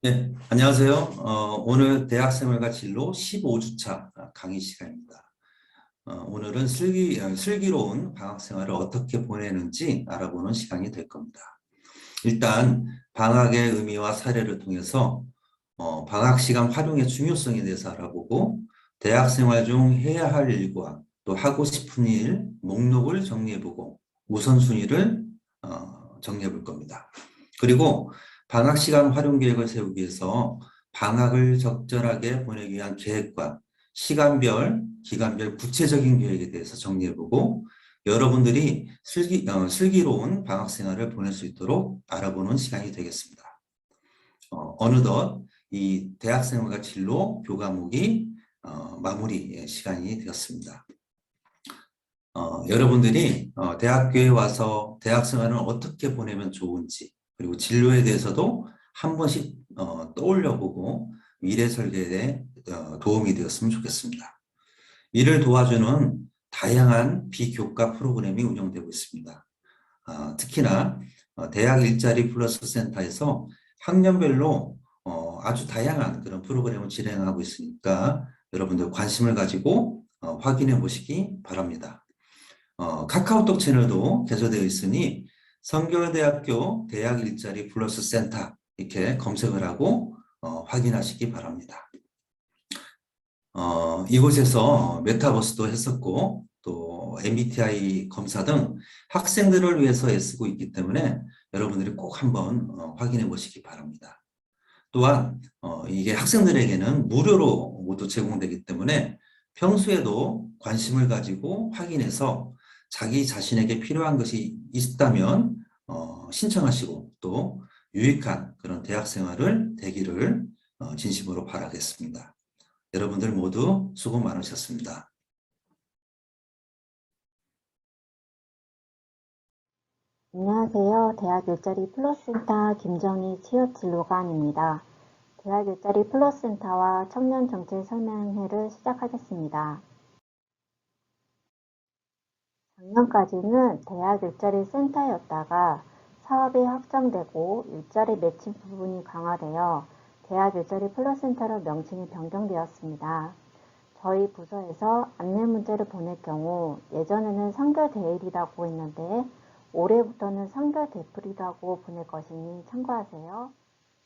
네, 안녕하세요. 오늘 대학생활과 진로 15주차 강의 시간입니다. 오늘은 슬기로운 방학 생활을 어떻게 보내는지 알아보는 시간이 될 겁니다. 일단 방학의 의미와 사례를 통해서 방학 시간 활용의 중요성에 대해서 알아보고 대학생활 중 해야 할 일과 또 하고 싶은 일 목록을 정리해보고 우선순위를 정리해 볼 겁니다. 그리고 방학 시간 활용 계획을 세우기 위해서 방학을 적절하게 보내기 위한 계획과 시간별, 기간별 구체적인 계획에 대해서 정리해보고 여러분들이 슬기로운 방학 생활을 보낼 수 있도록 알아보는 시간이 되겠습니다. 어느덧 이 대학생활과 진로 교과목이 마무리 시간이 되었습니다. 여러분들이 대학교에 와서 대학생활을 어떻게 보내면 좋은지 그리고 진로에 대해서도 한 번씩 떠올려보고 미래 설계에 도움이 되었으면 좋겠습니다. 이를 도와주는 다양한 비교과 프로그램이 운영되고 있습니다. 특히나 대학 일자리 플러스 센터에서 학년별로 아주 다양한 그런 프로그램을 진행하고 있으니까 여러분들 관심을 가지고 확인해 보시기 바랍니다. 카카오톡 채널도 개설되어 있으니 성결대학교 대학 일자리 플러스 센터 이렇게 검색을 하고 확인하시기 바랍니다. 이곳에서 메타버스도 했었고 또 MBTI 검사 등 학생들을 위해서 애쓰고 있기 때문에 여러분들이 꼭 한번 확인해 보시기 바랍니다. 또한 이게 학생들에게는 무료로 모두 제공되기 때문에 평소에도 관심을 가지고 확인해서 자기 자신에게 필요한 것이 있다면 신청하시고 또 유익한 그런 대학 생활을 되기를 진심으로 바라겠습니다. 여러분들 모두 수고 많으셨습니다. 안녕하세요. 대학 일자리 플러스센터 김정희 취업진로관입니다. 대학 일자리 플러스센터와 청년 정책 설명회를 시작하겠습니다. 작년까지는 대학 일자리 센터였다가 사업이 확장되고 일자리 매칭 부분이 강화되어 대학 일자리 플러스센터로 명칭이 변경되었습니다. 저희 부서에서 안내 문자를 보낼 경우 예전에는 상결대일이라고 했는데 올해부터는 상결대풀이라고 보낼 것이니 참고하세요.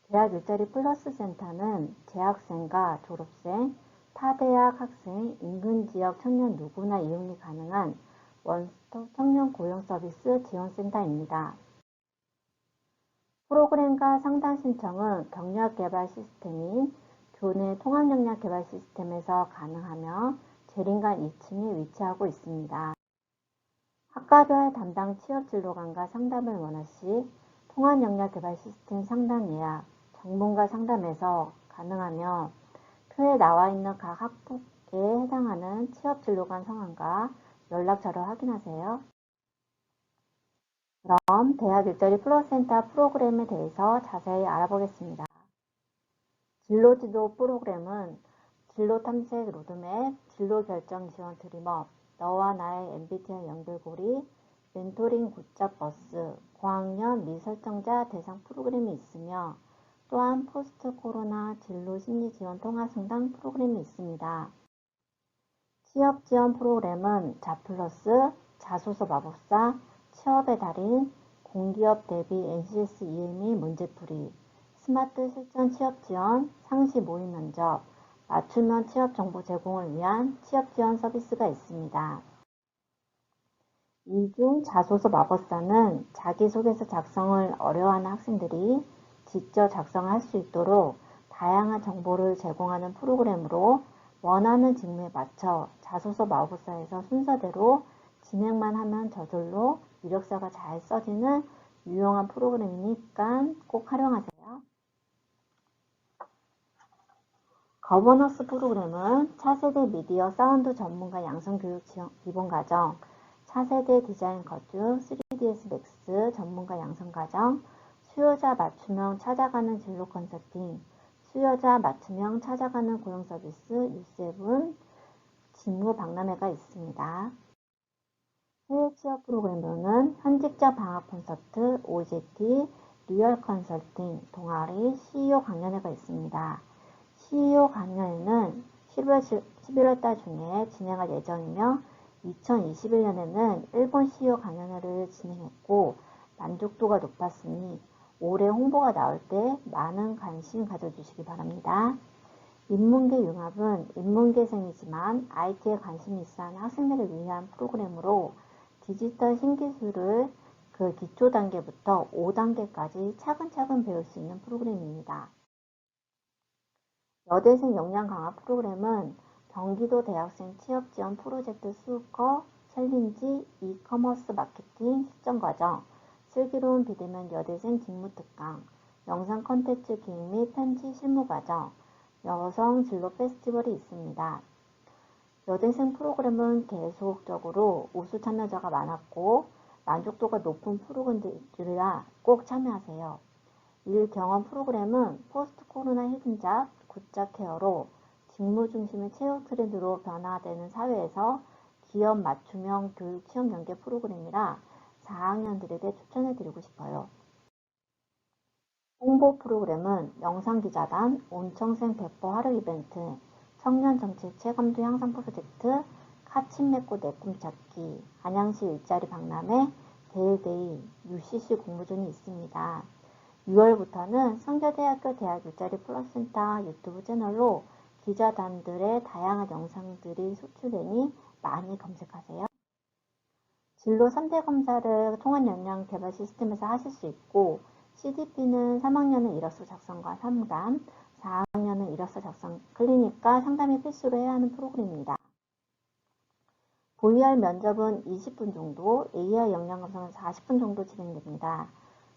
대학 일자리 플러스 센터는 재학생과 졸업생, 타대학 학생, 인근 지역 청년 누구나 이용이 가능한 원스톱 청년 고용 서비스 지원센터입니다. 프로그램과 상담 신청은 경력 개발 시스템인 교내 통합 역량 개발 시스템에서 가능하며 재림관 2층에 위치하고 있습니다. 학과별 담당 취업진로관과 상담을 원하시 통합 역량 개발 시스템 상담 예약, 전문가 상담에서 가능하며 표에 나와 있는 각 학부에 해당하는 취업진로관 성함과 연락처를 확인하세요. 그럼 대학 일자리 플러스센터 프로그램에 대해서 자세히 알아보겠습니다. 진로지도 프로그램은 진로 탐색 로드맵, 진로 결정 지원 드림업, 너와 나의 MBTI 연결고리, 멘토링 굿잡 버스, 고학년 미설정자 대상 프로그램이 있으며 또한 포스트 코로나 진로 심리 지원 통합 상담 프로그램이 있습니다. 취업 지원 프로그램은 자플러스, 자소서 마법사, 취업의 달인, 공기업 대비 NCS EME 문제풀이, 스마트 실전 취업 지원, 상시 모의 면접, 맞춤형 취업 정보 제공을 위한 취업 지원 서비스가 있습니다. 이 중 자소서 마법사는 자기소개서 작성을 어려워하는 학생들이 직접 작성할 수 있도록 다양한 정보를 제공하는 프로그램으로 원하는 직무에 맞춰 자소서 마법사에서 순서대로 진행만 하면 저절로 이력서가 잘 써지는 유용한 프로그램이니까 꼭 활용하세요. 거버넌스 프로그램은 차세대 미디어 사운드 전문가 양성교육 기본과정, 차세대 디자인 거주 3ds 맥스 전문가 양성과정, 수요자 맞춤형 찾아가는 진로 컨설팅, 수요자 맞춤형 찾아가는 고용 서비스 U7 직무 박람회가 있습니다. 해외 취업 프로그램으로는 현직자 방학 콘서트, OJT, 리얼 컨설팅 동아리 CEO 강연회가 있습니다. CEO 강연회는 11월 달 중에 진행할 예정이며 2021년에는 일본 CEO 강연회를 진행했고 만족도가 높았으니 올해 홍보가 나올 때 많은 관심 가져주시기 바랍니다. 인문계 융합은 인문계생이지만 IT에 관심이 있어 하는 학생들을 위한 프로그램으로 디지털 신기술을 그 기초 단계부터 5단계까지 차근차근 배울 수 있는 프로그램입니다. 여대생 역량 강화 프로그램은 경기도 대학생 취업 지원 프로젝트 수거, 챌린지, 이커머스 마케팅 실전과정, 슬기로운 비대면 여대생 직무특강, 영상 콘텐츠 기획 및 편집 실무과정, 여성 진로 페스티벌이 있습니다. 여대생 프로그램은 계속적으로 우수 참여자가 많았고 만족도가 높은 프로그램들이라 꼭 참여하세요. 일 경험 프로그램은 포스트 코로나 히든잡, 굿잡 케어로 직무 중심의 채용 트렌드로 변화되는 사회에서 기업 맞춤형 교육 취업 연계 프로그램이라 4학년들에게 추천해드리고 싶어요. 홍보 프로그램은 영상기자단, 온청생 백보 하루 이벤트, 청년정책 체감도 향상 프로젝트, 카친 맺고 내 꿈 찾기, 안양시 일자리 박람회, 데일데이, UCC 공모전이 있습니다. 6월부터는 성결대학교 대학 일자리 플러스센터 유튜브 채널로 기자단들의 다양한 영상들이 소출되니 많이 검색하세요. 진로 3대 검사를 통한 역량 개발 시스템에서 하실 수 있고 CDP는 3학년은 이력서 작성과 상담, 4학년은 이력서 작성, 클리닉과 상담이 필수로 해야 하는 프로그램입니다. VR 면접은 20분 정도, AI 역량 검사는 40분 정도 진행됩니다.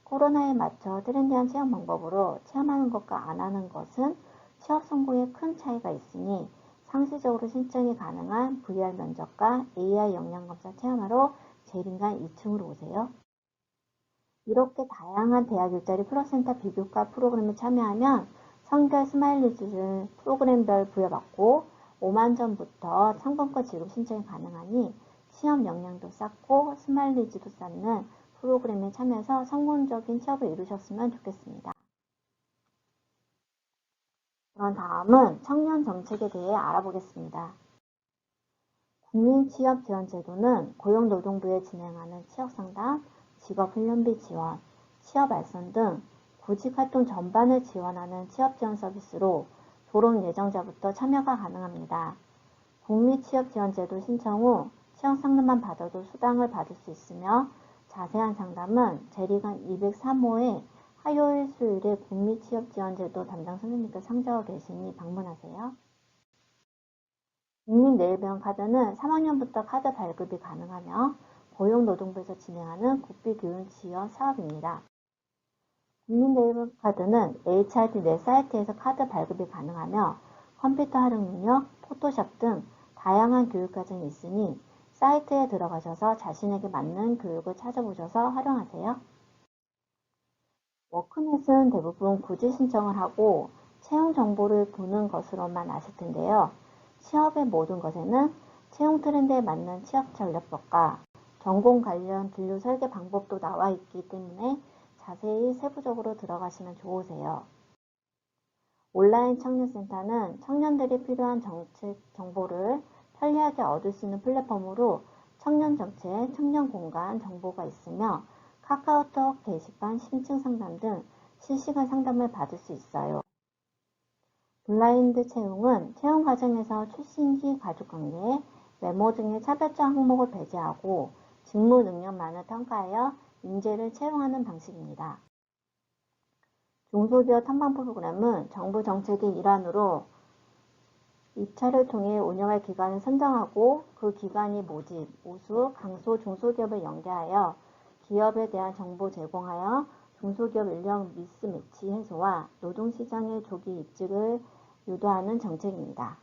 코로나에 맞춰 트렌디한 체험 방법으로 체험하는 것과 안 하는 것은 취업 성공에 큰 차이가 있으니 상시적으로 신청이 가능한 VR 면접과 AI 역량 검사 체험하러 제1인간 2층으로 오세요. 이렇게 다양한 대학 일자리 플러스센터 비교과 프로그램에 참여하면 성결 스마일리지를 프로그램별 부여받고 5만 점부터 상품권 지급 신청이 가능하니 취업 역량도 쌓고 스마일리지도 쌓는 프로그램에 참여해서 성공적인 취업을 이루셨으면 좋겠습니다. 그런 다음은 청년 정책에 대해 알아보겠습니다. 국민취업지원제도는 고용노동부에 진행하는 취업상담, 직업훈련비 지원, 취업알선 등 구직활동 전반을 지원하는 취업지원 서비스로 졸업 예정자부터 참여가 가능합니다. 국민취업지원제도 신청 후 취업상담만 받아도 수당을 받을 수 있으며 자세한 상담은 재리관 203호에 화요일, 수요일에 국민취업지원제도 담당 선생님께 상주하고 계시니 방문하세요. 국민내일병카드는 3학년부터 카드 발급이 가능하며 고용노동부에서 진행하는 국비교육지원 사업입니다. 국민내일병카드는 HRD 내 사이트에서 카드 발급이 가능하며 컴퓨터 활용 능력, 포토샵 등 다양한 교육과정이 있으니 사이트에 들어가셔서 자신에게 맞는 교육을 찾아보셔서 활용하세요. 워크넷은 대부분 구직 신청을 하고 채용 정보를 보는 것으로만 아실 텐데요. 취업의 모든 것에는 채용 트렌드에 맞는 취업 전략법과 전공 관련 진로 설계 방법도 나와 있기 때문에 자세히 세부적으로 들어가시면 좋으세요. 온라인 청년센터는 청년들이 필요한 정책 정보를 편리하게 얻을 수 있는 플랫폼으로 청년정책, 청년공간 정보가 있으며 카카오톡 게시판, 심층 상담 등 실시간 상담을 받을 수 있어요. 블라인드 채용은 채용 과정에서 출신지, 가족관계, 외모 등의 차별적 항목을 배제하고 직무 능력만을 평가하여 인재를 채용하는 방식입니다. 중소기업 탐방 프로그램은 정부 정책의 일환으로 입찰을 통해 운영할 기관을 선정하고 그 기관이 모집, 우수, 강소 중소기업을 연계하여 기업에 대한 정보 제공하여 중소기업 인력 미스매치 해소와 노동시장의 조기 입직을 유도하는 정책입니다.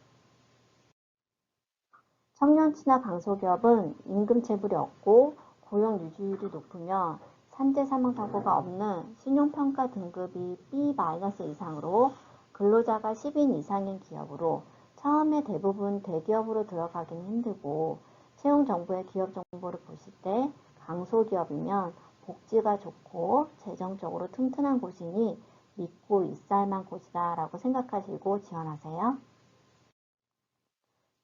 청년 친화 강소기업은 임금 체불이 없고 고용 유지율이 높으며 산재 사망 사고가 없는 신용평가 등급이 B- 이상으로 근로자가 10인 이상인 기업으로 처음에 대부분 대기업으로 들어가기는 힘들고 채용 정보의 기업 정보를 보실 때 강소기업이면 복지가 좋고 재정적으로 튼튼한 곳이니 믿고 있을만 곳이다 라고 생각하시고 지원하세요.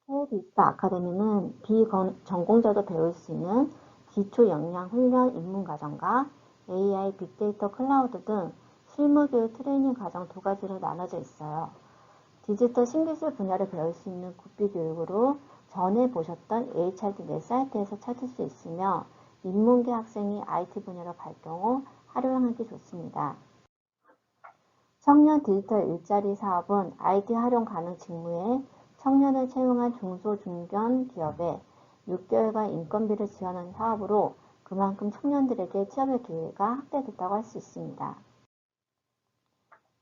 K-빅스터 아카데미는 비전공자도 배울 수 있는 기초 역량 훈련 입문 과정과 AI, 빅데이터, 클라우드 등 실무교육 트레이닝 과정 두 가지로 나눠져 있어요. 디지털 신기술 분야를 배울 수 있는 구비 교육으로 전에 보셨던 HRD 내 사이트에서 찾을 수 있으며 인문계 학생이 IT 분야로 발동 후 활용하기 좋습니다. 청년 디지털 일자리 사업은 IT 활용 가능 직무에 청년을 채용한 중소, 중견 기업에 6개월간 인건비를 지원하는 사업으로 그만큼 청년들에게 취업의 기회가 확대됐다고 할 수 있습니다.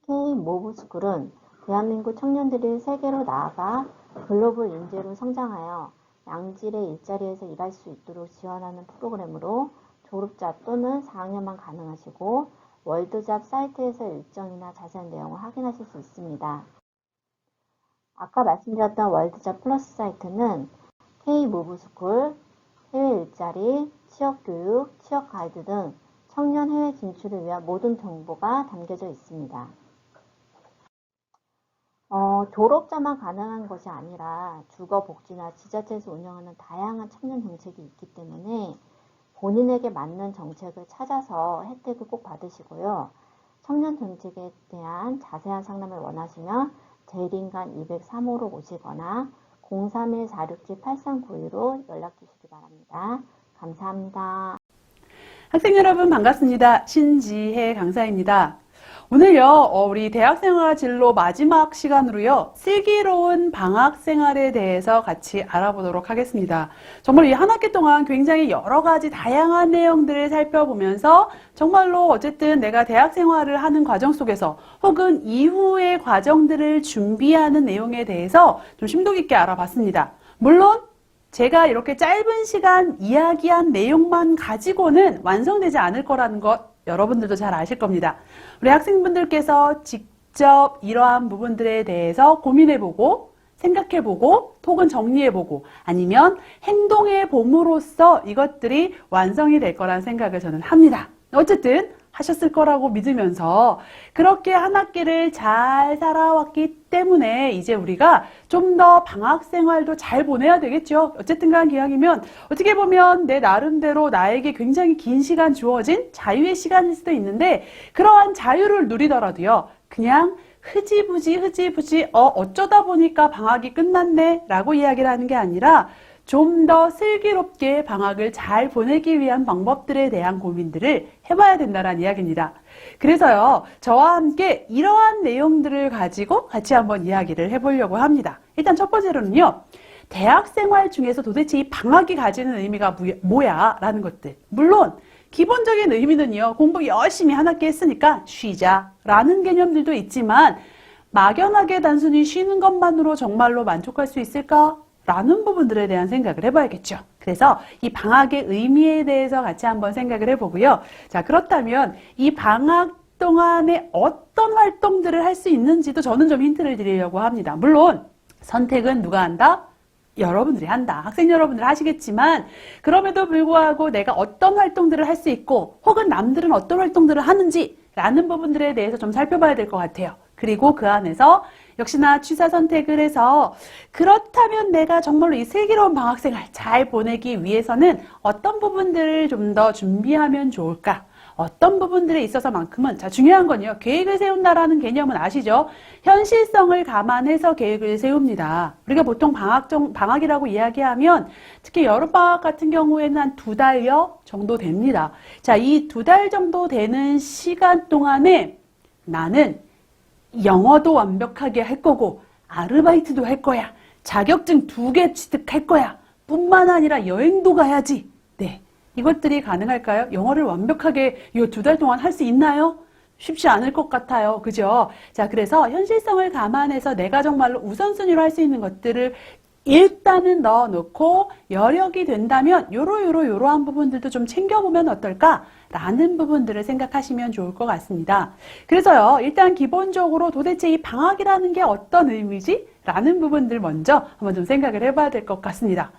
K-모브스쿨은 대한민국 청년들이 세계로 나아가 글로벌 인재로 성장하여 양질의 일자리에서 일할 수 있도록 지원하는 프로그램으로 졸업자 또는 4학년만 가능하시고 월드잡 사이트에서 일정이나 자세한 내용을 확인하실 수 있습니다. 아까 말씀드렸던 월드잡 플러스 사이트는 K-모브스쿨, 해외 일자리, 취업교육, 취업 가이드 등 청년 해외 진출을 위한 모든 정보가 담겨져 있습니다. 졸업자만 가능한 것이 아니라 주거복지나 지자체에서 운영하는 다양한 청년 정책이 있기 때문에 본인에게 맞는 정책을 찾아서 혜택을 꼭 받으시고요. 청년 정책에 대한 자세한 상담을 원하시면 대리인간 203호로 오시거나 031-467-8392로 연락 주시기 바랍니다. 감사합니다. 학생 여러분 반갑습니다. 신지혜 강사입니다. 오늘요, 우리 대학생활 진로 마지막 시간으로요, 슬기로운 방학생활에 대해서 같이 알아보도록 하겠습니다. 정말 이 한 학기 동안 굉장히 여러 가지 다양한 내용들을 살펴보면서 정말로 어쨌든 내가 대학생활을 하는 과정 속에서 혹은 이후의 과정들을 준비하는 내용에 대해서 좀 심도 깊게 알아봤습니다. 물론 제가 이렇게 짧은 시간 이야기한 내용만 가지고는 완성되지 않을 거라는 것 여러분들도 잘 아실 겁니다. 우리 학생분들께서 직접 이러한 부분들에 대해서 고민해보고 생각해보고 혹은 정리해보고 아니면 행동해봄으로써 이것들이 완성이 될 거라는 생각을 저는 합니다. 어쨌든 하셨을 거라고 믿으면서 그렇게 한 학기를 잘 살아왔기 때문에 이제 우리가 좀 더 방학 생활도 잘 보내야 되겠죠. 어쨌든 간 기왕이면 어떻게 보면 내 나름대로 나에게 굉장히 긴 시간 주어진 자유의 시간일 수도 있는데 그러한 자유를 누리더라도요. 그냥 흐지부지 어쩌다 보니까 방학이 끝났네 라고 이야기를 하는 게 아니라 좀 더 슬기롭게 방학을 잘 보내기 위한 방법들에 대한 고민들을 해봐야 된다는 이야기입니다. 그래서요, 저와 함께 이러한 내용들을 가지고 같이 한번 이야기를 해보려고 합니다. 일단 첫 번째로는요, 대학생활 중에서 도대체 이 방학이 가지는 의미가 뭐야? 라는 것들. 물론, 기본적인 의미는요, 공부 열심히 한 학기 했으니까 쉬자 라는 개념들도 있지만, 막연하게 단순히 쉬는 것만으로 정말로 만족할 수 있을까? 라는 부분들에 대한 생각을 해봐야겠죠. 그래서 이 방학의 의미에 대해서 같이 한번 생각을 해보고요. 자, 그렇다면 이 방학 동안에 어떤 활동들을 할 수 있는지도 저는 좀 힌트를 드리려고 합니다. 물론 선택은 누가 한다? 여러분들이 한다. 학생 여러분들 하시겠지만 그럼에도 불구하고 내가 어떤 활동들을 할 수 있고 혹은 남들은 어떤 활동들을 하는지 라는 부분들에 대해서 좀 살펴봐야 될 것 같아요. 그리고 그 안에서 역시나 취사 선택을 해서 그렇다면 내가 정말로 이 슬기로운 방학생활 잘 보내기 위해서는 어떤 부분들을 좀 더 준비하면 좋을까? 어떤 부분들에 있어서만큼은 자 중요한 건요. 계획을 세운다라는 개념은 아시죠? 현실성을 감안해서 계획을 세웁니다. 우리가 보통 방학이라고 이야기하면 특히 여름방학 같은 경우에는 한 2달여 정도 됩니다. 자, 이 2달 정도 되는 시간 동안에 나는 영어도 완벽하게 할 거고 아르바이트도 할 거야. 자격증 2개 취득할 거야. 뿐만 아니라 여행도 가야지. 네, 이것들이 가능할까요? 영어를 완벽하게 이 2달 동안 할 수 있나요? 쉽지 않을 것 같아요. 그죠? 자, 그래서 현실성을 감안해서 내가 정말로 우선순위로 할 수 있는 것들을 일단은 넣어놓고 여력이 된다면 요러한 부분들도 좀 챙겨보면 어떨까라는 부분들을 생각하시면 좋을 것 같습니다. 그래서요, 일단 기본적으로 도대체 이 방학이라는 게 어떤 의미지? 라는 부분들 먼저 한번 좀 생각을 해봐야 될 것 같습니다.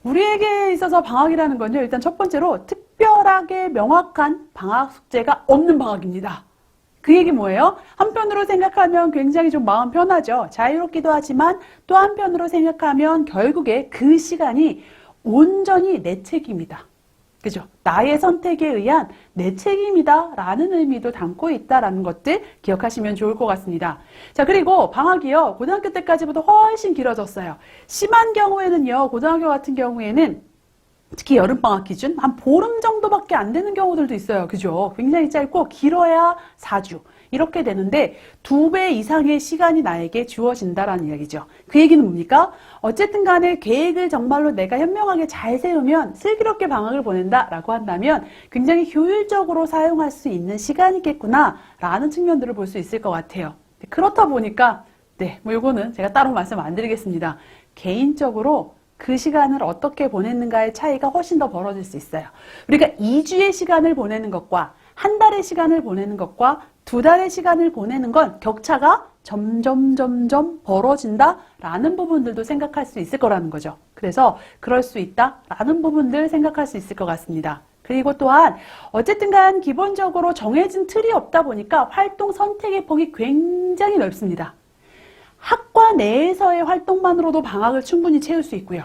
우리에게 있어서 방학이라는 건요, 일단 첫 번째로 특별하게 명확한 방학 숙제가 없는 방학입니다. 그 얘기 뭐예요? 한편으로 생각하면 굉장히 좀 마음 편하죠. 자유롭기도 하지만 또 한편으로 생각하면 결국에 그 시간이 온전히 내 책임이다. 그죠? 나의 선택에 의한 내 책임이다 라는 의미도 담고 있다라는 것들 기억하시면 좋을 것 같습니다. 자, 그리고 방학이요. 고등학교 때까지보다 훨씬 길어졌어요. 심한 경우에는요. 고등학교 같은 경우에는 특히 여름방학 기준 한 보름 정도밖에 안 되는 경우들도 있어요. 그죠? 굉장히 짧고 길어야 4주. 이렇게 되는데 2배 이상의 시간이 나에게 주어진다라는 이야기죠. 그 얘기는 뭡니까? 어쨌든 간에 계획을 정말로 내가 현명하게 잘 세우면 슬기롭게 방학을 보낸다라고 한다면 굉장히 효율적으로 사용할 수 있는 시간이겠구나 라는 측면들을 볼 수 있을 것 같아요. 그렇다 보니까 뭐 이거는 제가 따로 말씀 안 드리겠습니다. 개인적으로 그 시간을 어떻게 보냈는가의 차이가 훨씬 더 벌어질 수 있어요. 우리가 2주의 시간을 보내는 것과 한 달의 시간을 보내는 것과 2달의 시간을 보내는 건 격차가 점점 벌어진다라는 부분들도 생각할 수 있을 거라는 거죠. 그래서 그럴 수 있다라는 부분들 생각할 수 있을 것 같습니다. 그리고 또한 어쨌든 간 기본적으로 정해진 틀이 없다 보니까 활동 선택의 폭이 굉장히 넓습니다. 학과 내에서의 활동만으로도 방학을 충분히 채울 수 있고요.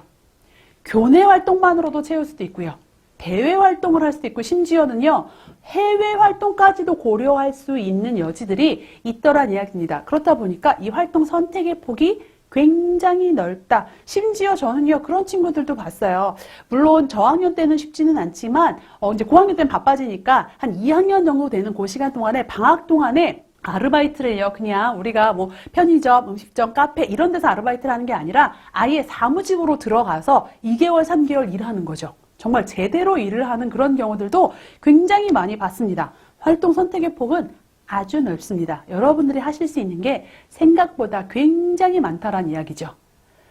교내 활동만으로도 채울 수도 있고요. 대외 활동을 할 수도 있고 심지어는요. 해외 활동까지도 고려할 수 있는 여지들이 있더란 이야기입니다. 그렇다 보니까 이 활동 선택의 폭이 굉장히 넓다. 심지어 저는요. 그런 친구들도 봤어요. 물론 저학년 때는 쉽지는 않지만 이제 고학년 때는 바빠지니까 한 2학년 정도 되는 그 시간 동안에 방학 동안에 아르바이트를요, 그냥 우리가 뭐 편의점, 음식점, 카페 이런 데서 아르바이트를 하는 게 아니라 아예 사무직으로 들어가서 2개월, 3개월 일하는 거죠. 정말 제대로 일을 하는 그런 경우들도 굉장히 많이 봤습니다. 활동 선택의 폭은 아주 넓습니다. 여러분들이 하실 수 있는 게 생각보다 굉장히 많다라는 이야기죠.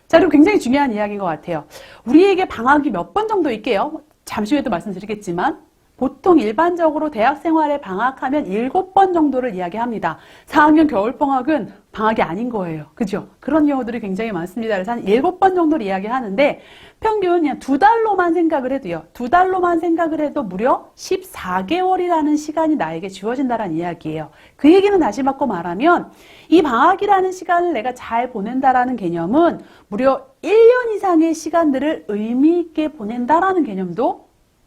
자, 그리고 굉장히 중요한 이야기인 것 같아요. 우리에게 방학이 몇 번 정도 있게요? 잠시 후에도 말씀드리겠지만 보통 일반적으로 대학 생활에 방학하면 7번 정도를 이야기합니다. 4학년 겨울방학은 방학이 아닌 거예요. 그죠? 그런 경우들이 굉장히 많습니다. 그래서 한 7번 정도를 이야기하는데 평균 그냥 2달로만 생각을 해도요. 2달로만 생각을 해도 무려 14개월이라는 시간이 나에게 주어진다는 이야기예요. 그 얘기는 다시 바꿔 말하면 이 방학이라는 시간을 내가 잘 보낸다라는 개념은 무려 1년 이상의 시간들을 의미 있게 보낸다라는 개념도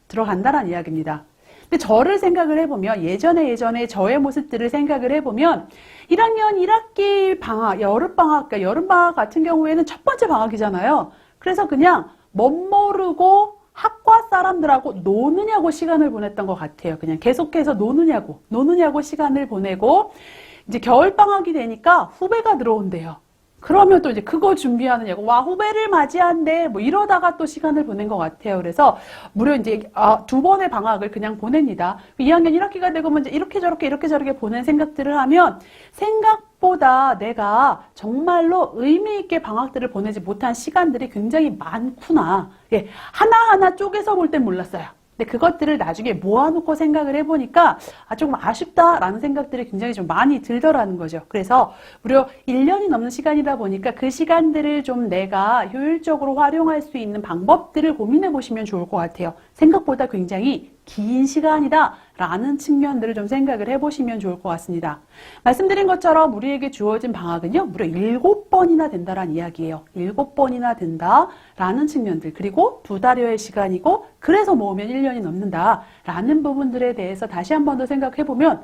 들어간다라는 이야기입니다. 근데 저를 생각을 해보면 예전에 저의 모습들을 생각을 해보면 1학년 1학기 방학, 여름방학, 그러니까 여름방학 같은 경우에는 첫 번째 방학이잖아요. 그래서 그냥 멋모르고 학과 사람들하고 노느냐고 시간을 보냈던 것 같아요. 그냥 계속해서 노느냐고 시간을 보내고 이제 겨울방학이 되니까 후배가 들어온대요. 그러면 또 이제 그거 준비하느냐고, 와, 후배를 맞이한대, 뭐 이러다가 또 시간을 보낸 것 같아요. 그래서 무려 이제 2번의 방학을 그냥 보냅니다. 2학년 1학기가 되고 이제 이렇게 저렇게 보낸 생각들을 하면 생각보다 내가 정말로 의미 있게 방학들을 보내지 못한 시간들이 굉장히 많구나. 예, 하나하나 쪼개서 볼 땐 몰랐어요. 근데 그것들을 나중에 모아놓고 생각을 해보니까 조금 아쉽다라는 생각들이 굉장히 좀 많이 들더라는 거죠. 그래서 무려 1년이 넘는 시간이다 보니까 그 시간들을 좀 내가 효율적으로 활용할 수 있는 방법들을 고민해 보시면 좋을 것 같아요. 생각보다 굉장히 긴 시간이다 라는 측면들을 좀 생각을 해보시면 좋을 것 같습니다. 말씀드린 것처럼 우리에게 주어진 방학은요 무려 7번이나 된다라는 이야기예요. 7번이나 된다라는 측면들, 그리고 2달여의 시간이고 그래서 모으면 1년이 넘는다 라는 부분들에 대해서 다시 한 번 더 생각해보면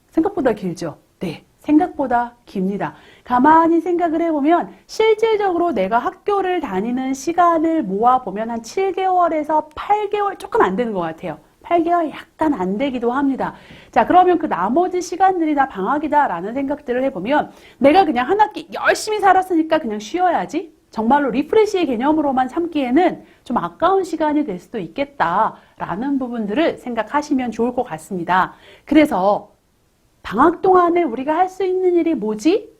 생각보다 길죠. 네, 생각보다 깁니다. 가만히 생각을 해보면 실질적으로 내가 학교를 다니는 시간을 모아보면 한 7개월에서 8개월 조금 안 되는 것 같아요. 8개월 약간 안 되기도 합니다. 자, 그러면 그 나머지 시간들이 다 방학이다라는 생각들을 해보면 내가 그냥 한 학기 열심히 살았으니까 그냥 쉬어야지, 정말로 리프레시의 개념으로만 참기에는 좀 아까운 시간이 될 수도 있겠다라는 부분들을 생각하시면 좋을 것 같습니다. 그래서 방학 동안에 우리가 할 수 있는 일이 뭐지?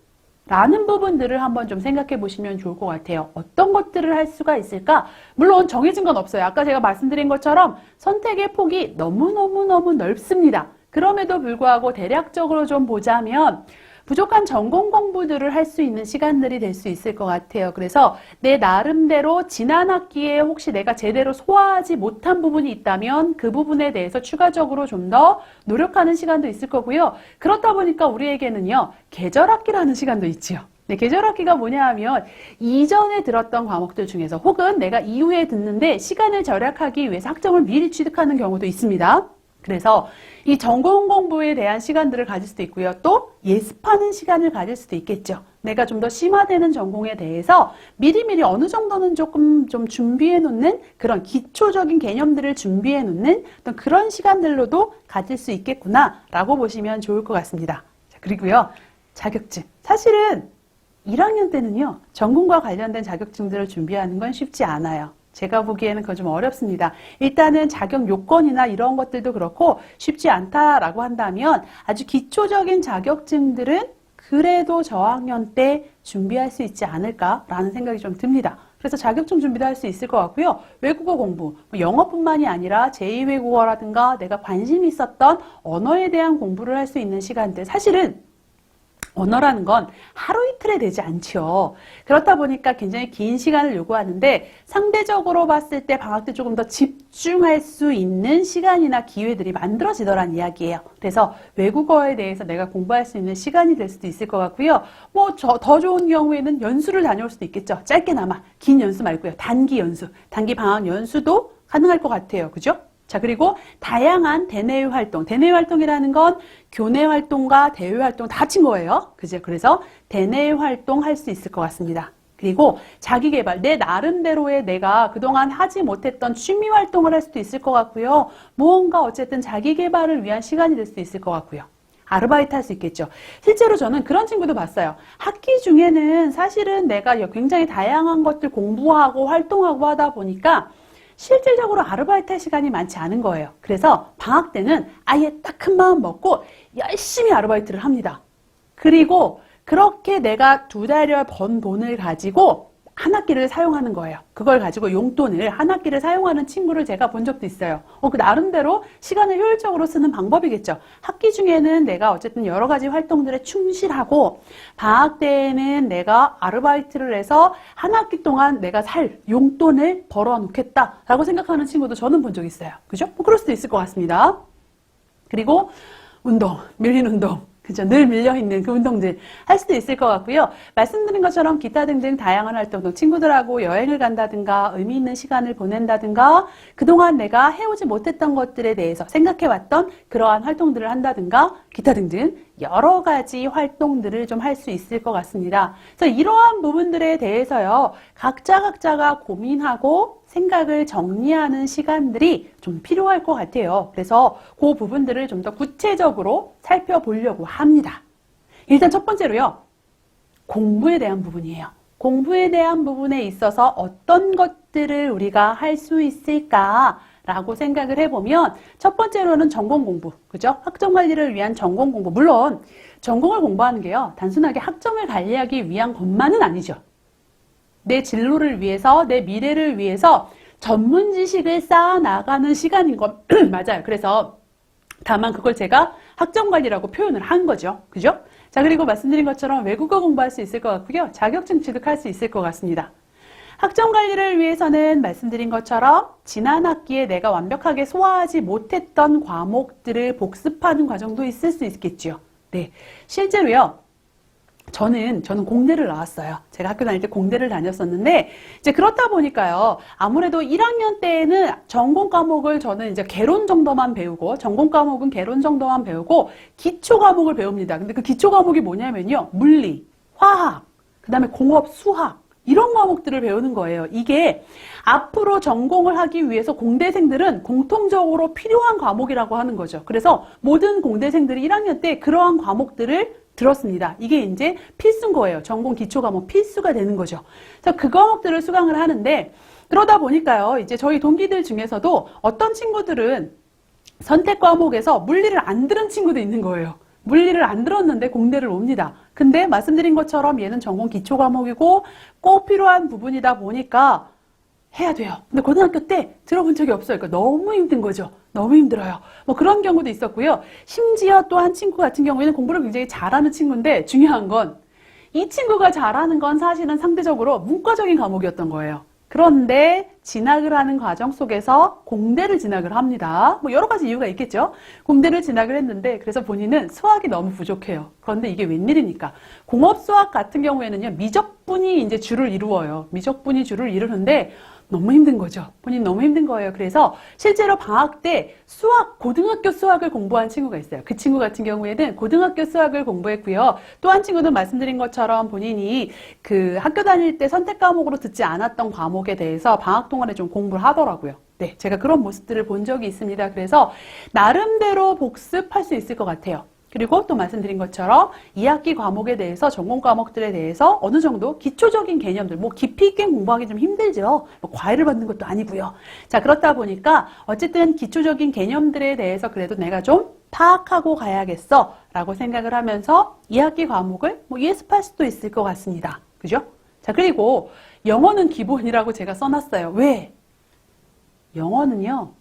라는 부분들을 한번 좀 생각해 보시면 좋을 것 같아요. 어떤 것들을 할 수가 있을까? 물론 정해진 건 없어요. 아까 제가 말씀드린 것처럼 선택의 폭이 너무너무 넓습니다. 그럼에도 불구하고 대략적으로 좀 보자면 부족한 전공 공부들을 할 수 있는 시간들이 될 수 있을 것 같아요. 그래서 내 나름대로 지난 학기에 혹시 내가 제대로 소화하지 못한 부분이 있다면 그 부분에 대해서 추가적으로 좀 더 노력하는 시간도 있을 거고요. 그렇다 보니까 우리에게는요, 계절학기라는 시간도 있지요. 네, 계절학기가 뭐냐 하면 이전에 들었던 과목들 중에서 혹은 내가 이후에 듣는데 시간을 절약하기 위해서 학점을 미리 취득하는 경우도 있습니다. 그래서 이 전공 공부에 대한 시간들을 가질 수도 있고요. 또 예습하는 시간을 가질 수도 있겠죠. 내가 좀 더 심화되는 전공에 대해서 미리미리 어느 정도는 조금 좀 준비해 놓는 그런 기초적인 개념들을 준비해 놓는 어떤 그런 시간들로도 가질 수 있겠구나라고 보시면 좋을 것 같습니다. 자, 그리고요. 자격증. 사실은 1학년 때는요. 전공과 관련된 자격증들을 준비하는 건 쉽지 않아요. 제가 보기에는 그건 좀 어렵습니다. 일단은 자격 요건이나 이런 것들도 그렇고 쉽지 않다라고 한다면 아주 기초적인 자격증들은 그래도 저학년 때 준비할 수 있지 않을까라는 생각이 좀 듭니다. 그래서 자격증 준비도 할 수 있을 것 같고요. 외국어 공부, 영어뿐만이 아니라 제2외국어라든가 내가 관심 있었던 언어에 대한 공부를 할 수 있는 시간들. 사실은 언어라는 건 하루 이틀에 되지 않죠. 그렇다 보니까 굉장히 긴 시간을 요구하는데 상대적으로 봤을 때 방학 때 조금 더 집중할 수 있는 시간이나 기회들이 만들어지더란 이야기예요. 그래서 외국어에 대해서 내가 공부할 수 있는 시간이 될 수도 있을 것 같고요. 더 좋은 경우에는 연수를 다녀올 수도 있겠죠. 짧게나마 긴 연수 말고요. 단기 연수, 단기 방학 연수도 가능할 것 같아요. 그죠? 자, 그리고 다양한 대내외 활동. 대내외 활동이라는 건 교내 활동과 대외 활동 다 합친 거예요. 그죠? 그래서 대내외 활동 할 수 있을 것 같습니다. 그리고 자기 개발. 내 나름대로의 내가 그동안 하지 못했던 취미 활동을 할 수도 있을 것 같고요. 무언가 어쨌든 자기 개발을 위한 시간이 될 수도 있을 것 같고요. 아르바이트 할 수 있겠죠. 실제로 저는 그런 친구도 봤어요. 학기 중에는 사실은 내가 굉장히 다양한 것들 공부하고 활동하고 하다 보니까 실질적으로 아르바이트 할 시간이 많지 않은 거예요. 그래서 방학 때는 아예 딱 큰 마음 먹고 열심히 아르바이트를 합니다. 그리고 그렇게 내가 2달여 번 돈을 가지고 한 학기를 사용하는 거예요. 그걸 가지고 용돈을 한 학기를 사용하는 친구를 제가 본 적도 있어요. 그 나름대로 시간을 효율적으로 쓰는 방법이겠죠. 학기 중에는 내가 어쨌든 여러 가지 활동들에 충실하고 방학 때에는 내가 아르바이트를 해서 한 학기 동안 내가 살 용돈을 벌어 놓겠다라고 생각하는 친구도 저는 본 적 있어요. 그죠? 그럴 수도 있을 것 같습니다. 그리고 운동, 밀린 운동. 그죠? 늘 밀려있는 그 운동들 할 수도 있을 것 같고요. 말씀드린 것처럼 기타 등등 다양한 활동, 친구들하고 여행을 간다든가 의미 있는 시간을 보낸다든가 그동안 내가 해오지 못했던 것들에 대해서 생각해왔던 그러한 활동들을 한다든가 기타 등등 여러 가지 활동들을 좀 할 수 있을 것 같습니다. 그래서 이러한 부분들에 대해서요. 각자가 고민하고 생각을 정리하는 시간들이 좀 필요할 것 같아요. 그래서 그 부분들을 좀 더 구체적으로 살펴보려고 합니다. 일단 첫 번째로요. 공부에 대한 부분이에요. 공부에 대한 부분에 있어서 어떤 것들을 우리가 할 수 있을까라고 생각을 해보면 첫 번째로는 전공 공부, 그죠? 학점 관리를 위한 전공 공부. 물론 전공을 공부하는 게요. 단순하게 학점을 관리하기 위한 것만은 아니죠. 내 진로를 위해서, 내 미래를 위해서 전문 지식을 쌓아나가는 시간인 건 맞아요. 그래서 다만 그걸 제가 학점 관리라고 표현을 한 거죠. 그죠? 자, 그리고 말씀드린 것처럼 외국어 공부할 수 있을 것 같고요. 자격증 취득할 수 있을 것 같습니다. 학점 관리를 위해서는 말씀드린 것처럼 지난 학기에 내가 완벽하게 소화하지 못했던 과목들을 복습하는 과정도 있을 수 있겠죠. 네. 실제로요. 저는 공대를 나왔어요. 제가 학교 다닐 때 공대를 다녔었는데, 이제 그렇다 보니까요, 아무래도 1학년 때에는 전공 과목을 저는 이제 개론 정도만 배우고, 전공 과목은 개론 정도만 배우고, 기초 과목을 배웁니다. 근데 그 기초 과목이 뭐냐면요, 물리, 화학, 그 다음에 공업, 수학, 이런 과목들을 배우는 거예요. 이게 앞으로 전공을 하기 위해서 공대생들은 공통적으로 필요한 과목이라고 하는 거죠. 그래서 모든 공대생들이 1학년 때 그러한 과목들을 들었습니다. 이게 이제 필수인 거예요. 전공 기초 과목 필수가 되는 거죠. 그래서 그 과목들을 수강을 하는데 그러다 보니까요. 이제 저희 동기들 중에서도 어떤 친구들은 선택 과목에서 물리를 안 들은 친구도 있는 거예요. 물리를 안 들었는데 공대를 옵니다. 근데 말씀드린 것처럼 얘는 전공 기초 과목이고 꼭 필요한 부분이다 보니까 해야 돼요. 근데 고등학교 때 들어본 적이 없어요. 그러니까 너무 힘든 거죠. 너무 힘들어요. 뭐 그런 경우도 있었고요. 심지어 또 한 친구 같은 경우에는 공부를 굉장히 잘하는 친구인데 중요한 건 이 친구가 잘하는 건 사실은 상대적으로 문과적인 과목이었던 거예요. 그런데 진학을 하는 과정 속에서 공대를 진학을 합니다. 뭐 여러 가지 이유가 있겠죠. 공대를 진학을 했는데 그래서 본인은 수학이 너무 부족해요. 그런데 이게 웬일입니까? 공업 수학 같은 경우에는요. 미적분이 이제 주를 이루어요. 미적분이 주를 이루는데 너무 힘든 거죠. 본인 너무 힘든 거예요. 그래서 실제로 방학 때 고등학교 수학을 공부한 친구가 있어요. 그 친구 같은 경우에는 고등학교 수학을 공부했고요. 또 한 친구는 말씀드린 것처럼 본인이 그 학교 다닐 때 선택 과목으로 듣지 않았던 과목에 대해서 방학 동안에 좀 공부를 하더라고요. 네, 제가 그런 모습들을 본 적이 있습니다. 그래서 나름대로 복습할 수 있을 것 같아요. 그리고 또 말씀드린 것처럼 2학기 과목에 대해서 전공 과목들에 대해서 어느 정도 기초적인 개념들, 뭐 깊이 있게 공부하기 좀 힘들죠. 뭐 과외를 받는 것도 아니고요. 자, 그렇다 보니까 어쨌든 기초적인 개념들에 대해서 그래도 내가 좀 파악하고 가야겠어 라고 생각을 하면서 2학기 과목을 뭐 예습할 수도 있을 것 같습니다. 그죠? 자, 그리고 영어는 기본이라고 제가 써놨어요. 왜? 영어는요.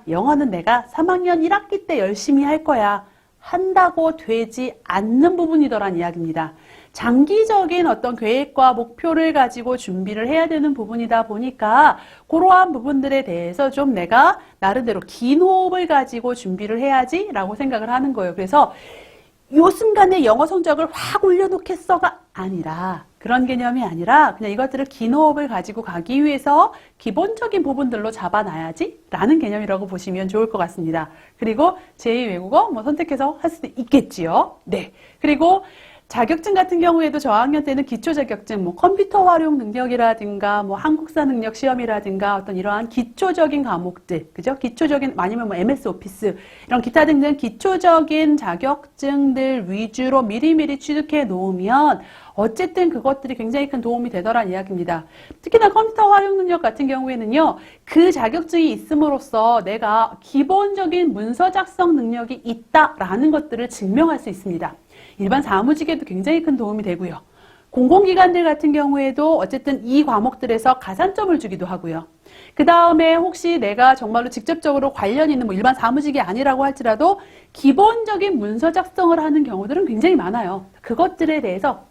영어는 내가 3학년 1학기 때 열심히 할 거야. 한다고 되지 않는 부분이더란 이야기입니다. 장기적인 어떤 계획과 목표를 가지고 준비를 해야 되는 부분이다 보니까 그러한 부분들에 대해서 좀 내가 나름대로 긴 호흡을 가지고 준비를 해야지 라고 생각을 하는 거예요. 그래서 요 순간에 영어 성적을 확 올려놓겠어가 아니라 그런 개념이 아니라 그냥 이것들을 긴 호흡을 가지고 가기 위해서 기본적인 부분들로 잡아놔야지 라는 개념이라고 보시면 좋을 것 같습니다. 그리고 제2외국어 뭐 선택해서 할 수도 있겠지요. 네. 그리고 자격증 같은 경우에도 저학년 때는 기초 자격증, 뭐 컴퓨터 활용 능력이라든가, 뭐 한국사 능력 시험이라든가 어떤 이러한 기초적인 과목들, 그죠? 기초적인 아니면 뭐 MS 오피스 이런 기타 등등 기초적인 자격증들 위주로 미리미리 취득해 놓으면 어쨌든 그것들이 굉장히 큰 도움이 되더란 이야기입니다. 특히나 컴퓨터 활용 능력 같은 경우에는요, 그 자격증이 있음으로써 내가 기본적인 문서 작성 능력이 있다라는 것들을 증명할 수 있습니다. 일반 사무직에도 굉장히 큰 도움이 되고요. 공공기관들 같은 경우에도 어쨌든 이 과목들에서 가산점을 주기도 하고요. 그 다음에 혹시 내가 정말로 직접적으로 관련 있는 뭐 일반 사무직이 아니라고 할지라도 기본적인 문서 작성을 하는 경우들은 굉장히 많아요. 그것들에 대해서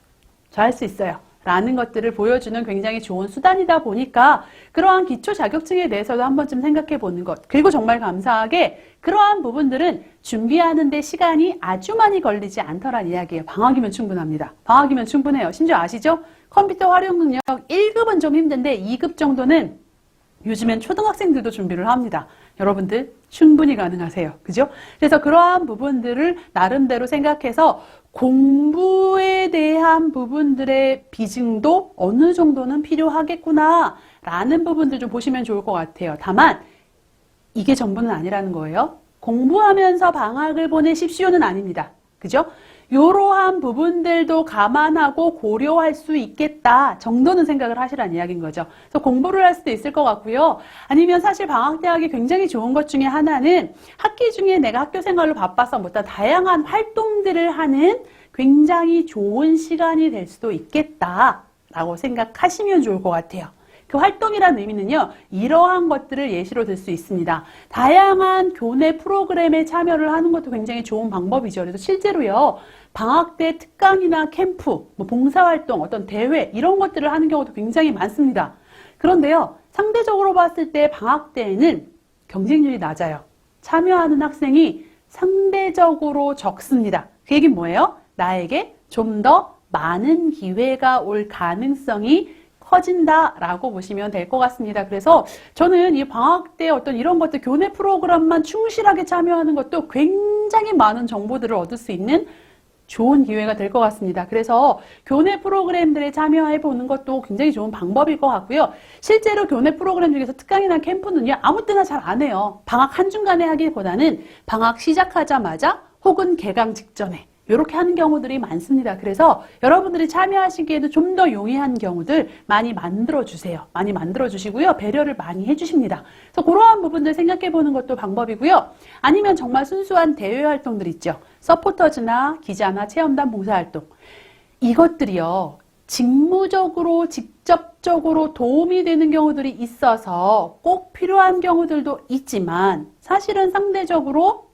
잘 할 수 있어요. 라는 것들을 보여주는 굉장히 좋은 수단이다 보니까 그러한 기초 자격증에 대해서도 한 번쯤 생각해 보는 것. 그리고 정말 감사하게 그러한 부분들은 준비하는 데 시간이 아주 많이 걸리지 않더란 이야기예요. 방학이면 충분합니다. 방학이면 충분해요. 심지어 아시죠? 컴퓨터 활용 능력 1급은 좀 힘든데 2급 정도는 요즘엔 초등학생들도 준비를 합니다. 여러분들 충분히 가능하세요. 그죠? 그래서 그러한 부분들을 나름대로 생각해서 공부에 대한 부분들의 비중도 어느 정도는 필요하겠구나 라는 부분들 좀 보시면 좋을 것 같아요. 다만 이게 전부는 아니라는 거예요. 공부하면서 방학을 보내십시오는 아닙니다. 그죠? 이러한 부분들도 감안하고 고려할 수 있겠다 정도는 생각을 하시라는 이야기인 거죠. 그래서 공부를 할 수도 있을 것 같고요. 아니면 사실 방학대학이 굉장히 좋은 것 중에 하나는 학기 중에 내가 학교 생활로 바빠서 못한 다양한 활동들을 하는 굉장히 좋은 시간이 될 수도 있겠다라고 생각하시면 좋을 것 같아요. 그 활동이라는 의미는요, 이러한 것들을 예시로 들 수 있습니다. 다양한 교내 프로그램에 참여를 하는 것도 굉장히 좋은 방법이죠. 그래서 실제로요, 방학 때 특강이나 캠프, 뭐 봉사활동, 어떤 대회, 이런 것들을 하는 경우도 굉장히 많습니다. 그런데요, 상대적으로 봤을 때 방학 때에는 경쟁률이 낮아요. 참여하는 학생이 상대적으로 적습니다. 그 얘기는 뭐예요? 나에게 좀 더 많은 기회가 올 가능성이 커진다라고 보시면 될 것 같습니다. 그래서 저는 이 방학 때 어떤 이런 것들 교내 프로그램만 충실하게 참여하는 것도 굉장히 많은 정보들을 얻을 수 있는 좋은 기회가 될 것 같습니다. 그래서 교내 프로그램들에 참여해 보는 것도 굉장히 좋은 방법일 것 같고요. 실제로 교내 프로그램 중에서 특강이나 캠프는요, 아무 때나 잘 안 해요. 방학 한중간에 하기보다는 방학 시작하자마자 혹은 개강 직전에 이렇게 하는 경우들이 많습니다. 그래서 여러분들이 참여하시기에도 좀 더 용이한 경우들 많이 만들어주세요. 많이 만들어주시고요. 배려를 많이 해주십니다. 그래서 그러한 부분들 생각해보는 것도 방법이고요. 아니면 정말 순수한 대외 활동들 있죠. 서포터즈나 기자나 체험단 봉사활동. 이것들이요. 직무적으로 직접적으로 도움이 되는 경우들이 있어서 꼭 필요한 경우들도 있지만 사실은 상대적으로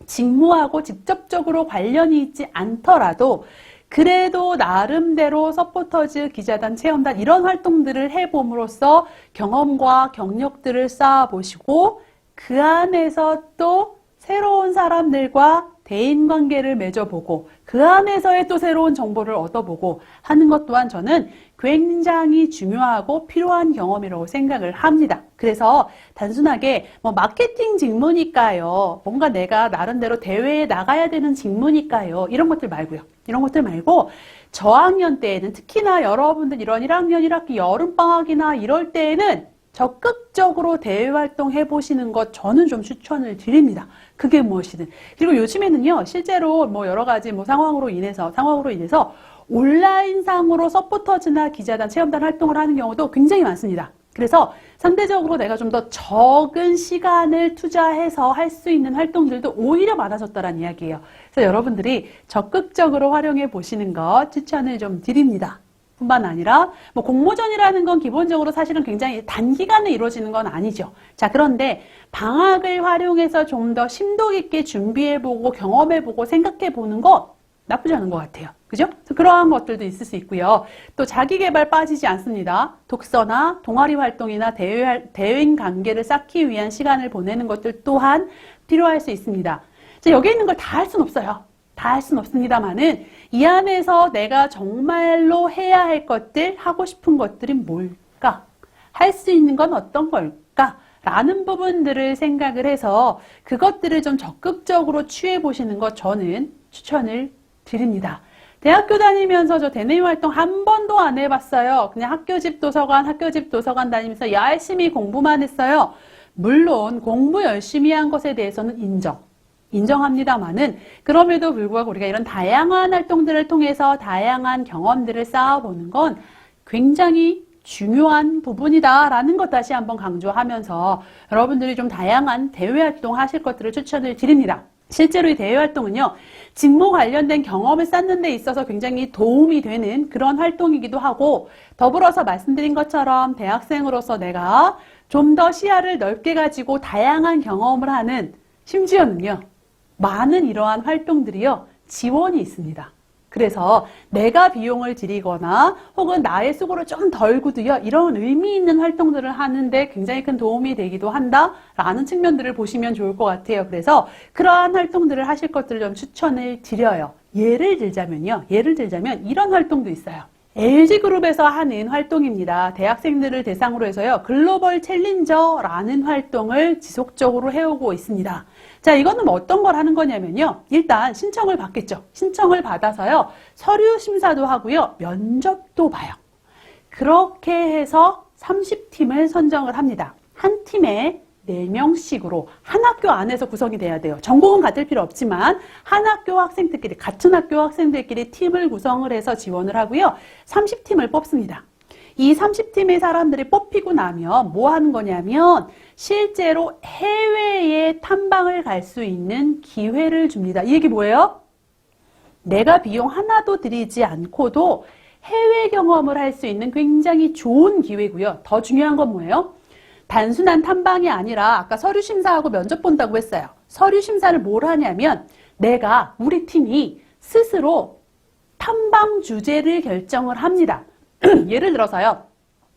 직무하고 직접적으로 관련이 있지 않더라도 그래도 나름대로 서포터즈, 기자단, 체험단 이런 활동들을 해봄으로써 경험과 경력들을 쌓아보시고 그 안에서 또 새로운 사람들과 대인관계를 맺어보고 그 안에서의 또 새로운 정보를 얻어보고 하는 것 또한 저는 굉장히 중요하고 필요한 경험이라고 생각을 합니다. 그래서 단순하게 뭐 마케팅 직무니까요. 뭔가 내가 나름대로 대회에 나가야 되는 직무니까요. 이런 것들 말고요. 이런 것들 말고 저학년 때에는 특히나 여러분들 이런 1학년 1학기 여름방학이나 이럴 때에는 적극적으로 대외 활동 해보시는 것 저는 좀 추천을 드립니다. 그게 무엇이든. 그리고 요즘에는요, 실제로 뭐 여러 가지 뭐 상황으로 인해서 온라인상으로 서포터즈나 기자단, 체험단 활동을 하는 경우도 굉장히 많습니다. 그래서 상대적으로 내가 좀 더 적은 시간을 투자해서 할 수 있는 활동들도 오히려 많아졌다는 이야기예요. 그래서 여러분들이 적극적으로 활용해 보시는 것 추천을 좀 드립니다. 뿐만 아니라 뭐 공모전이라는 건 기본적으로 사실은 굉장히 단기간에 이루어지는 건 아니죠. 자, 그런데 방학을 활용해서 좀 더 심도 깊게 준비해보고 경험해보고 생각해보는 거 나쁘지 않은 것 같아요. 그죠? 그러한 것들도 있을 수 있고요. 또 자기계발 빠지지 않습니다. 독서나 동아리 활동이나 대인 관계를 쌓기 위한 시간을 보내는 것들 또한 필요할 수 있습니다. 자, 여기 있는 걸 다 할 수는 없어요. 다 할 수는 없습니다만은 이 안에서 내가 정말로 해야 할 것들, 하고 싶은 것들이 뭘까? 할 수 있는 건 어떤 걸까? 라는 부분들을 생각을 해서 그것들을 좀 적극적으로 취해 보시는 것 저는 추천을 드립니다. 대학교 다니면서 저 대내외 활동 한 번도 안 해봤어요. 그냥 학교 집 도서관 다니면서 열심히 공부만 했어요. 물론 공부 열심히 한 것에 대해서는 인정합니다만은 그럼에도 불구하고 우리가 이런 다양한 활동들을 통해서 다양한 경험들을 쌓아보는 건 굉장히 중요한 부분이다라는 것 다시 한번 강조하면서 여러분들이 좀 다양한 대외 활동 하실 것들을 추천을 드립니다. 실제로 이 대외 활동은요, 직무 관련된 경험을 쌓는 데 있어서 굉장히 도움이 되는 그런 활동이기도 하고 더불어서 말씀드린 것처럼 대학생으로서 내가 좀 더 시야를 넓게 가지고 다양한 경험을 하는 심지어는요, 많은 이러한 활동들이요, 지원이 있습니다. 그래서 내가 비용을 들이거나 혹은 나의 수고를 좀 덜고도요, 이런 의미 있는 활동들을 하는데 굉장히 큰 도움이 되기도 한다라는 측면들을 보시면 좋을 것 같아요. 그래서 그러한 활동들을 하실 것들을 좀 추천을 드려요. 예를 들자면 이런 활동도 있어요. LG그룹에서 하는 활동입니다. 대학생들을 대상으로 해서요, 글로벌 챌린저라는 활동을 지속적으로 해오고 있습니다. 자, 이거는 어떤 걸 하는 거냐면요. 일단 신청을 받겠죠. 신청을 받아서요, 서류 심사도 하고요, 면접도 봐요. 그렇게 해서 30팀을 선정을 합니다. 한 팀에 4명씩으로 한 학교 안에서 구성이 돼야 돼요. 전공은 같을 필요 없지만 한 학교 학생들끼리, 같은 학교 학생들끼리 팀을 구성을 해서 지원을 하고요. 30팀을 뽑습니다. 이 30팀의 사람들이 뽑히고 나면 뭐 하는 거냐면 실제로 해외에 탐방을 갈 수 있는 기회를 줍니다. 이 얘기 뭐예요? 내가 비용 하나도 들이지 않고도 해외 경험을 할 수 있는 굉장히 좋은 기회고요. 더 중요한 건 뭐예요? 단순한 탐방이 아니라 아까 서류 심사하고 면접 본다고 했어요. 서류 심사를 뭘 하냐면 우리 팀이 스스로 탐방 주제를 결정을 합니다. 예를 들어서요.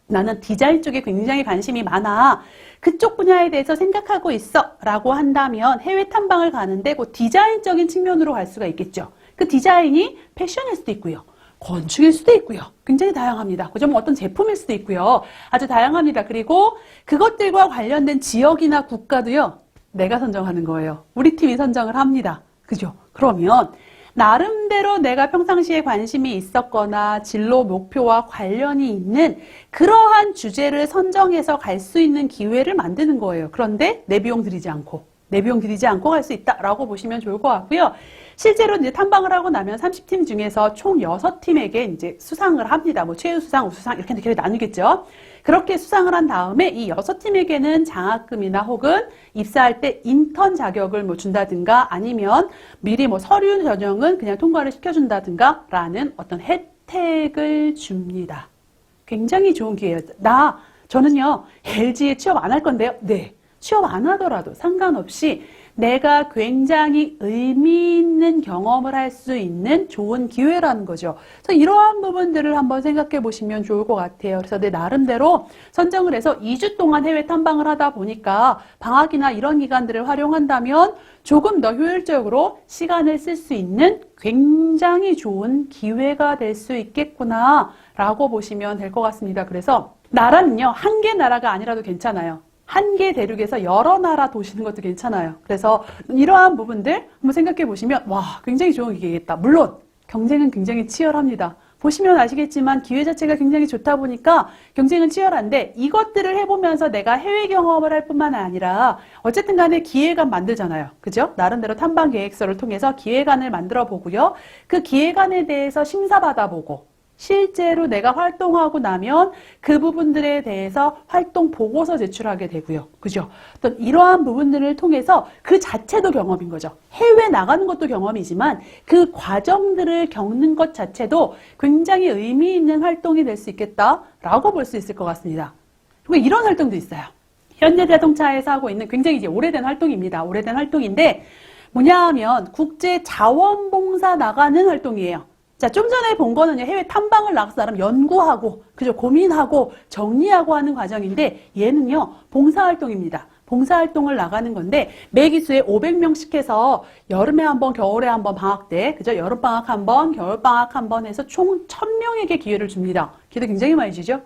나는 디자인 쪽에 굉장히 관심이 많아. 그쪽 분야에 대해서 생각하고 있어. 라고 한다면 해외 탐방을 가는데 그 디자인적인 측면으로 갈 수가 있겠죠. 그 디자인이 패션일 수도 있고요. 건축일 수도 있고요. 굉장히 다양합니다. 그죠? 뭐 어떤 제품일 수도 있고요. 아주 다양합니다. 그리고 그것들과 관련된 지역이나 국가도요, 내가 선정하는 거예요. 우리 팀이 선정을 합니다. 그죠? 그러면 나름대로 내가 평상시에 관심이 있었거나 진로 목표와 관련이 있는 그러한 주제를 선정해서 갈 수 있는 기회를 만드는 거예요. 그런데 내 비용 들이지 않고 갈 수 있다라고 보시면 좋을 것 같고요. 실제로 이제 탐방을 하고 나면 30팀 중에서 총 6팀에게 이제 수상을 합니다. 뭐 최우수상, 우수상 이렇게 나누겠죠. 그렇게 수상을 한 다음에 이 6팀에게는 장학금이나 혹은 입사할 때 인턴 자격을 뭐 준다든가 아니면 미리 뭐 서류 전형은 그냥 통과를 시켜준다든가 라는 어떤 혜택을 줍니다. 굉장히 좋은 기회예요. 저는요, LG에 취업 안 할 건데요. 네, 취업 안 하더라도 상관없이 내가 굉장히 의미 있는 경험을 할 수 있는 좋은 기회라는 거죠. 그래서 이러한 부분들을 한번 생각해 보시면 좋을 것 같아요. 그래서 내 나름대로 선정을 해서 2주 동안 해외 탐방을 하다 보니까 방학이나 이런 기간들을 활용한다면 조금 더 효율적으로 시간을 쓸 수 있는 굉장히 좋은 기회가 될 수 있겠구나 라고 보시면 될 것 같습니다. 그래서 나라는요, 한 개 나라가 아니라도 괜찮아요. 한 개 대륙에서 여러 나라 도시는 것도 괜찮아요. 그래서 이러한 부분들 한번 생각해 보시면 와, 굉장히 좋은 기회겠다. 물론 경쟁은 굉장히 치열합니다. 보시면 아시겠지만 기회 자체가 굉장히 좋다 보니까 경쟁은 치열한데 이것들을 해보면서 내가 해외 경험을 할 뿐만 아니라 어쨌든 간에 기획안 만들잖아요. 그죠? 나름대로 탐방 계획서를 통해서 기획안을 만들어 보고요. 그 기획안에 대해서 심사받아보고 실제로 내가 활동하고 나면 그 부분들에 대해서 활동 보고서 제출하게 되고요. 그죠? 또 이러한 부분들을 통해서 그 자체도 경험인 거죠. 해외 나가는 것도 경험이지만 그 과정들을 겪는 것 자체도 굉장히 의미 있는 활동이 될 수 있겠다라고 볼 수 있을 것 같습니다. 그리고 이런 활동도 있어요. 현대자동차에서 하고 있는 굉장히 이제 오래된 활동입니다. 오래된 활동인데 뭐냐 하면 국제 자원봉사 나가는 활동이에요. 자, 좀 전에 본 거는요, 해외 탐방을 나가서 나름 연구하고, 그죠, 고민하고, 정리하고 하는 과정인데, 얘는요, 봉사활동입니다. 봉사활동을 나가는 건데, 매기수에 500명씩 해서, 여름에 한 번, 겨울에 한 번, 방학 때, 그죠, 여름방학 한 번, 겨울방학 한 번 해서 총 1000명에게 기회를 줍니다. 기회 굉장히 많이 주죠?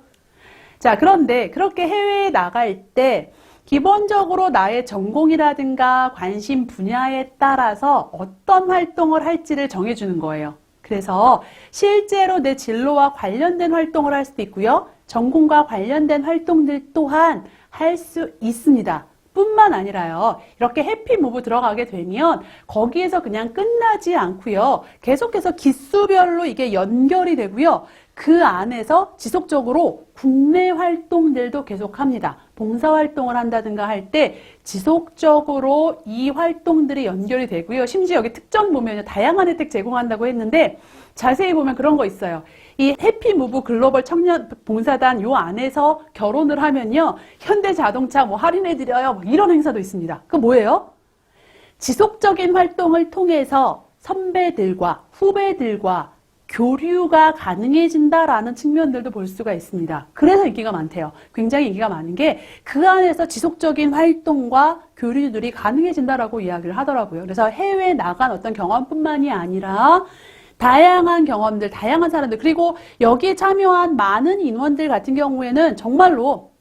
자, 그런데, 그렇게 해외에 나갈 때, 기본적으로 나의 전공이라든가 관심 분야에 따라서 어떤 활동을 할지를 정해주는 거예요. 그래서 실제로 내 진로와 관련된 활동을 할 수도 있고요. 전공과 관련된 활동들 또한 할 수 있습니다. 뿐만 아니라요. 이렇게 해피무브 들어가게 되면 거기에서 그냥 끝나지 않고요. 계속해서 기수별로 이게 연결이 되고요. 그 안에서 지속적으로 국내 활동들도 계속합니다. 봉사활동을 한다든가 할 때 지속적으로 이 활동들이 연결이 되고요. 심지어 여기 특정 보면 다양한 혜택 제공한다고 했는데 자세히 보면 그런 거 있어요. 이 해피무브 글로벌 청년 봉사단 요 안에서 결혼을 하면요. 현대자동차 뭐 할인해드려요. 뭐 이런 행사도 있습니다. 그 뭐예요? 지속적인 활동을 통해서 선배들과 후배들과 교류가 가능해진다라는 측면들도 볼 수가 있습니다. 그래서 인기가 많대요. 굉장히 인기가 많은 게 그 안에서 지속적인 활동과 교류들이 가능해진다라고 이야기를 하더라고요. 그래서 해외에 나간 어떤 경험뿐만이 아니라 다양한 경험들, 다양한 사람들, 그리고 여기에 참여한 많은 인원들 같은 경우에는 정말로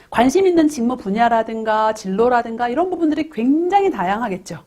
관심 있는 직무 분야라든가 진로라든가 이런 부분들이 굉장히 다양하겠죠.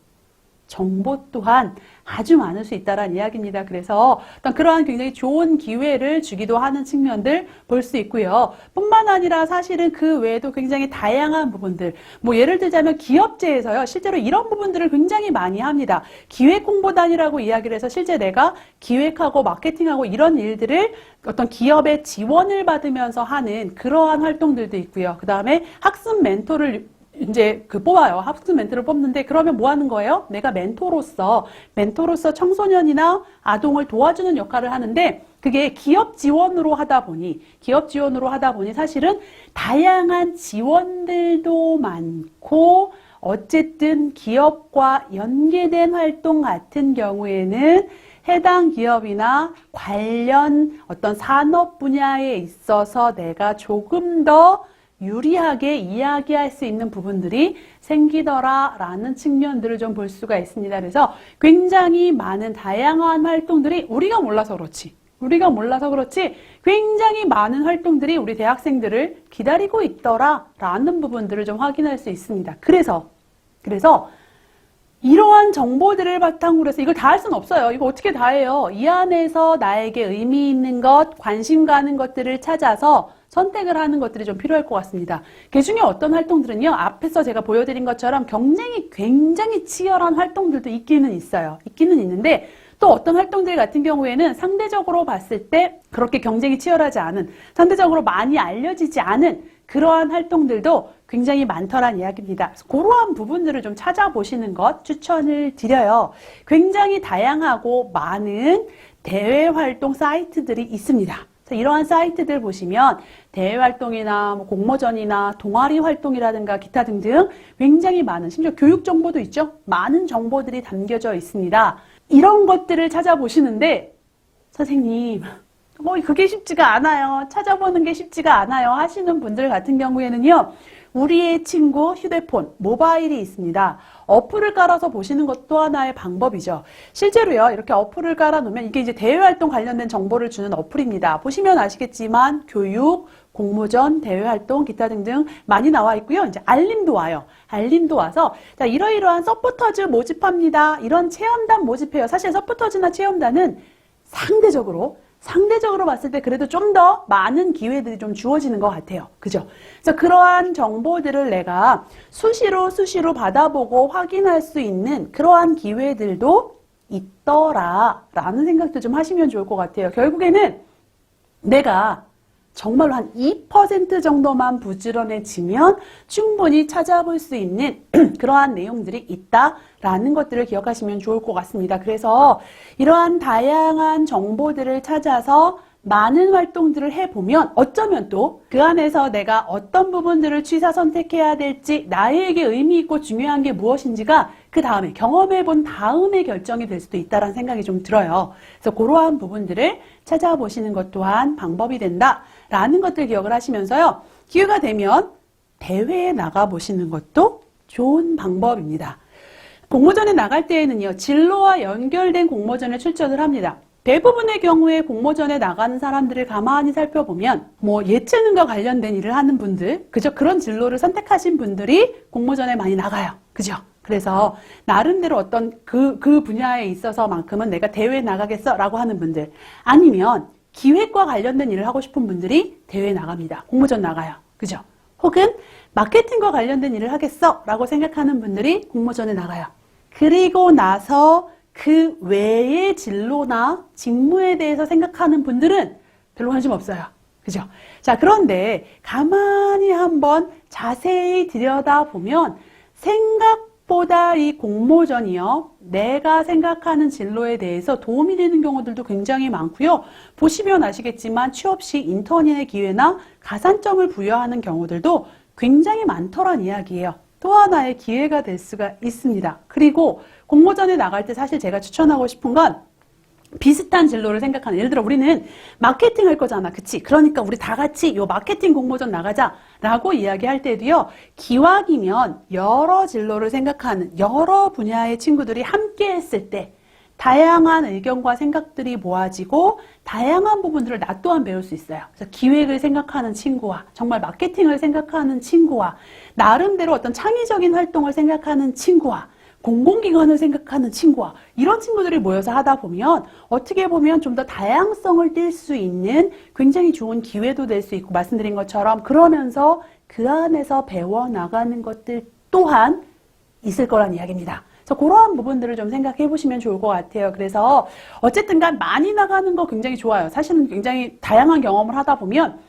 정보 또한 아주 많을 수 있다는 이야기입니다. 그래서 어떤 그러한 굉장히 좋은 기회를 주기도 하는 측면들 볼 수 있고요. 뿐만 아니라 사실은 그 외에도 굉장히 다양한 부분들, 뭐 예를 들자면 기업체에서요, 실제로 이런 부분들을 굉장히 많이 합니다. 기획 홍보단이라고 이야기를 해서 실제 내가 기획하고 마케팅하고 이런 일들을 어떤 기업의 지원을 받으면서 하는 그러한 활동들도 있고요. 그 다음에 학습 멘토를 이제 뽑아요. 학습 멘토를 뽑는데 그러면 뭐 하는 거예요? 내가 멘토로서 청소년이나 아동을 도와주는 역할을 하는데 그게 기업 지원으로 하다 보니 사실은 다양한 지원들도 많고 어쨌든 기업과 연계된 활동 같은 경우에는 해당 기업이나 관련 어떤 산업 분야에 있어서 내가 조금 더 유리하게 이야기할 수 있는 부분들이 생기더라라는 측면들을 좀 볼 수가 있습니다. 그래서 굉장히 많은 다양한 활동들이 우리가 몰라서 그렇지 굉장히 많은 활동들이 우리 대학생들을 기다리고 있더라라는 부분들을 좀 확인할 수 있습니다. 그래서 이러한 정보들을 바탕으로 해서 이걸 다 할 수는 없어요. 이거 어떻게 다 해요? 이 안에서 나에게 의미 있는 것, 관심 가는 것들을 찾아서 선택을 하는 것들이 좀 필요할 것 같습니다. 그 중에 어떤 활동들은요, 앞에서 제가 보여드린 것처럼 경쟁이 굉장히 치열한 활동들도 있기는 있어요. 있기는 있는데, 또 어떤 활동들 같은 경우에는 상대적으로 봤을 때 그렇게 경쟁이 치열하지 않은, 상대적으로 많이 알려지지 않은 그러한 활동들도 굉장히 많더란 이야기입니다. 그래서 그러한 부분들을 좀 찾아보시는 것 추천을 드려요. 굉장히 다양하고 많은 대외 활동 사이트들이 있습니다. 그래서 이러한 사이트들 보시면 대외 활동이나 뭐 공모전이나 동아리 활동이라든가 기타 등등 굉장히 많은, 심지어 교육 정보도 있죠. 많은 정보들이 담겨져 있습니다. 이런 것들을 찾아보시는데 선생님, 그게 쉽지가 않아요. 찾아보는 게 쉽지가 않아요. 하시는 분들 같은 경우에는요, 우리의 친구 휴대폰, 모바일이 있습니다. 어플을 깔아서 보시는 것도 하나의 방법이죠. 실제로요, 이렇게 어플을 깔아놓으면 이게 이제 대외활동 관련된 정보를 주는 어플입니다. 보시면 아시겠지만 교육, 공모전, 대외활동, 기타 등등 많이 나와 있고요. 이제 알림도 와요. 알림도 와서 자, 이러이러한 서포터즈 모집합니다. 이런 체험단 모집해요. 사실 서포터즈나 체험단은 상대적으로 봤을 때 그래도 좀 더 많은 기회들이 좀 주어지는 것 같아요. 그죠? 그래서 그러한 정보들을 내가 수시로 받아보고 확인할 수 있는 그러한 기회들도 있더라라는 생각도 좀 하시면 좋을 것 같아요. 결국에는 내가 정말로 한 2% 정도만 부지런해지면 충분히 찾아볼 수 있는 그러한 내용들이 있다라는 것들을 기억하시면 좋을 것 같습니다. 그래서 이러한 다양한 정보들을 찾아서 많은 활동들을 해보면 어쩌면 또 그 안에서 내가 어떤 부분들을 취사 선택해야 될지, 나에게 의미 있고 중요한 게 무엇인지가 그 다음에 경험해본 다음에 결정이 될 수도 있다는 생각이 좀 들어요. 그래서 그러한 부분들을 찾아보시는 것 또한 방법이 된다라는 것들 기억을 하시면서요. 기회가 되면 대회에 나가보시는 것도 좋은 방법입니다. 공모전에 나갈 때에는요. 진로와 연결된 공모전에 출전을 합니다. 대부분의 경우에 공모전에 나가는 사람들을 가만히 살펴보면 뭐 예체능과 관련된 일을 하는 분들, 그죠? 그런 진로를 선택하신 분들이 공모전에 많이 나가요. 그죠? 그래서 나름대로 어떤 그 분야에 있어서만큼은 내가 대회에 나가겠어 라고 하는 분들, 아니면 기획과 관련된 일을 하고 싶은 분들이 대회에 나갑니다. 공모전 나가요. 그죠? 혹은 마케팅과 관련된 일을 하겠어 라고 생각하는 분들이 공모전에 나가요. 그리고 나서 그 외의 진로나 직무에 대해서 생각하는 분들은 별로 관심 없어요. 그죠? 자, 그런데 가만히 한번 자세히 들여다보면 생각보다 이 공모전이요, 내가 생각하는 진로에 대해서 도움이 되는 경우들도 굉장히 많고요. 보시면 아시겠지만 취업 시 인턴의 기회나 가산점을 부여하는 경우들도 굉장히 많더란 이야기예요. 또 하나의 기회가 될 수가 있습니다. 그리고 공모전에 나갈 때 사실 제가 추천하고 싶은 건 비슷한 진로를 생각하는, 예를 들어 우리는 마케팅 할 거잖아. 그치? 그러니까 우리 다 같이 요 마케팅 공모전 나가자 라고 이야기할 때도요, 기왕이면 여러 진로를 생각하는 여러 분야의 친구들이 함께 했을 때 다양한 의견과 생각들이 모아지고 다양한 부분들을 나 또한 배울 수 있어요. 그래서 기획을 생각하는 친구와 정말 마케팅을 생각하는 친구와 나름대로 어떤 창의적인 활동을 생각하는 친구와 공공기관을 생각하는 친구와 이런 친구들이 모여서 하다 보면 어떻게 보면 좀 더 다양성을 띌 수 있는 굉장히 좋은 기회도 될 수 있고, 말씀드린 것처럼 그러면서 그 안에서 배워나가는 것들 또한 있을 거란 이야기입니다. 그래서 그러한 부분들을 좀 생각해 보시면 좋을 것 같아요. 그래서 어쨌든 간 많이 나가는 거 굉장히 좋아요. 사실은 굉장히 다양한 경험을 하다 보면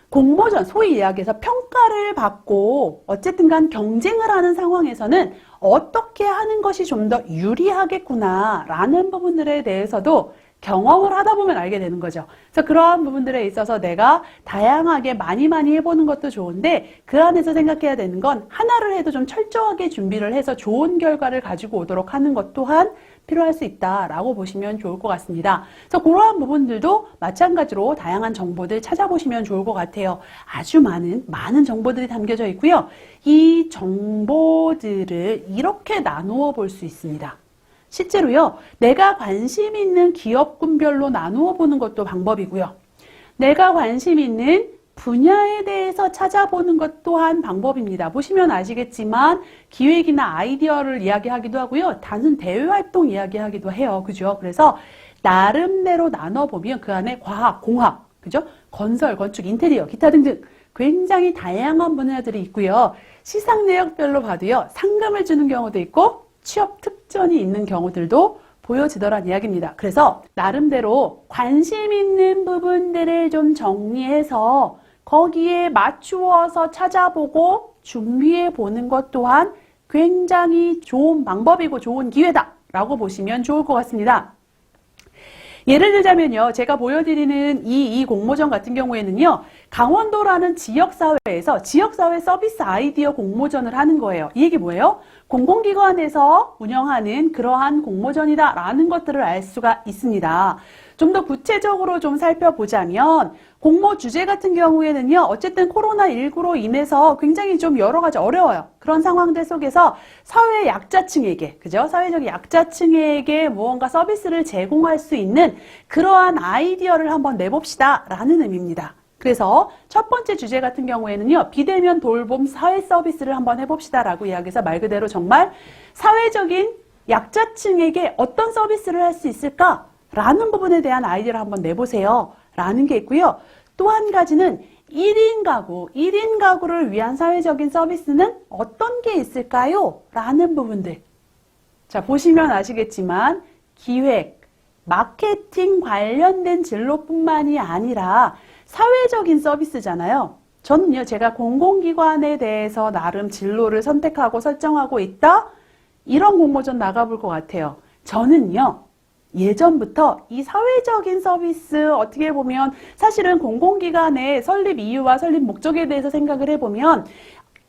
공모전, 소위 이야기해서 평가를 받고 어쨌든 간 경쟁을 하는 상황에서는 어떻게 하는 것이 좀 더 유리하겠구나 라는 부분들에 대해서도 경험을 하다 보면 알게 되는 거죠. 그래서 그러한 부분들에 있어서 내가 다양하게 많이 해보는 것도 좋은데 그 안에서 생각해야 되는 건 하나를 해도 좀 철저하게 준비를 해서 좋은 결과를 가지고 오도록 하는 것 또한 필요할 수 있다라고 보시면 좋을 것 같습니다. 그래서 그러한 부분들도 마찬가지로 다양한 정보들 찾아보시면 좋을 것 같아요. 아주 많은 정보들이 담겨져 있고요. 이 정보들을 이렇게 나누어 볼 수 있습니다. 실제로요, 내가 관심 있는 기업군별로 나누어 보는 것도 방법이고요. 내가 관심 있는 분야에 대해서 찾아보는 것 또한 방법입니다. 보시면 아시겠지만 기획이나 아이디어를 이야기하기도 하고요. 단순 대외활동 이야기하기도 해요. 그죠? 그래서 나름대로 나눠보면 그 안에 과학, 공학, 그죠? 건설, 건축, 인테리어, 기타 등등 굉장히 다양한 분야들이 있고요. 시상 내역별로 봐도요, 상금을 주는 경우도 있고 취업 특전이 있는 경우들도 보여지더란 이야기입니다. 그래서 나름대로 관심 있는 부분들을 좀 정리해서 거기에 맞추어서 찾아보고 준비해 보는 것 또한 굉장히 좋은 방법이고 좋은 기회다라고 보시면 좋을 것 같습니다. 예를 들자면요, 제가 보여드리는 이 공모전 같은 경우에는요, 강원도라는 지역사회에서 지역사회 서비스 아이디어 공모전을 하는 거예요. 이 얘기 뭐예요? 공공기관에서 운영하는 그러한 공모전이다라는 것들을 알 수가 있습니다. 좀 더 구체적으로 좀 살펴보자면 공모 주제 같은 경우에는요, 어쨌든 코로나19로 인해서 굉장히 좀 여러 가지 어려워요. 그런 상황들 속에서 사회 약자층에게, 그죠? 사회적 약자층에게 무언가 서비스를 제공할 수 있는 그러한 아이디어를 한번 내봅시다 라는 의미입니다. 그래서 첫 번째 주제 같은 경우에는요, 비대면 돌봄 사회 서비스를 한번 해봅시다 라고 이야기해서 말 그대로 정말 사회적인 약자층에게 어떤 서비스를 할 수 있을까? 라는 부분에 대한 아이디어를 한번 내보세요. 라는 게 있고요. 또 한 가지는 1인 가구를 위한 사회적인 서비스는 어떤 게 있을까요? 라는 부분들. 자, 보시면 아시겠지만 기획, 마케팅 관련된 진로뿐만이 아니라 사회적인 서비스잖아요. 저는요, 제가 공공기관에 대해서 나름 진로를 선택하고 설정하고 있다? 이런 공모전 나가볼 것 같아요. 저는요, 예전부터 이 사회적인 서비스 어떻게 보면 사실은 공공기관의 설립 이유와 설립 목적에 대해서 생각을 해보면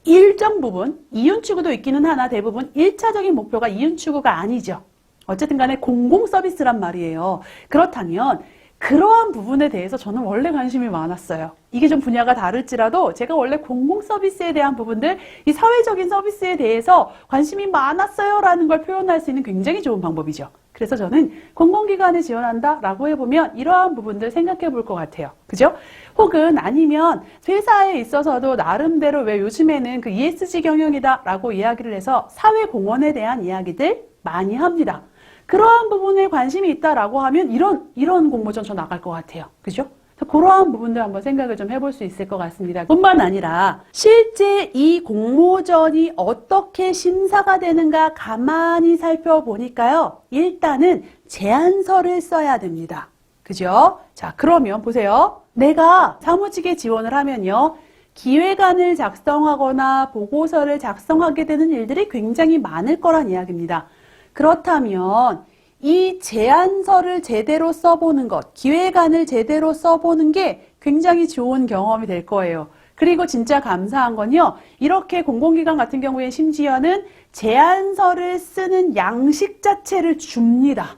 일정 부분 이윤 추구도 있기는 하나 대부분 1차적인 목표가 이윤 추구가 아니죠. 어쨌든 간에 공공 서비스란 말이에요. 그렇다면 그러한 부분에 대해서 저는 원래 관심이 많았어요. 이게 좀 분야가 다를지라도 제가 원래 공공 서비스에 대한 부분들, 이 사회적인 서비스에 대해서 관심이 많았어요 라는 걸 표현할 수 있는 굉장히 좋은 방법이죠. 그래서 저는 공공기관에 지원한다 라고 해보면 이러한 부분들 생각해 볼 것 같아요. 그죠? 혹은 아니면 회사에 있어서도 나름대로 왜 요즘에는 그 ESG 경영이다 라고 이야기를 해서 사회공헌에 대한 이야기들 많이 합니다. 그러한 부분에 관심이 있다라고 하면 이런 공모전 저 나갈 것 같아요. 그죠? 그러한 부분들 한번 생각을 좀 해볼 수 있을 것 같습니다. 뿐만 아니라 실제 이 공모전이 어떻게 심사가 되는가 가만히 살펴보니까요. 일단은 제안서를 써야 됩니다. 그죠? 자, 그러면 보세요. 내가 사무직에 지원을 하면요. 기획안을 작성하거나 보고서를 작성하게 되는 일들이 굉장히 많을 거란 이야기입니다. 그렇다면 이 제안서를 제대로 써보는 것, 기획안을 제대로 써보는 게 굉장히 좋은 경험이 될 거예요. 그리고 진짜 감사한 건요. 이렇게 공공기관 같은 경우에 심지어는 제안서를 쓰는 양식 자체를 줍니다.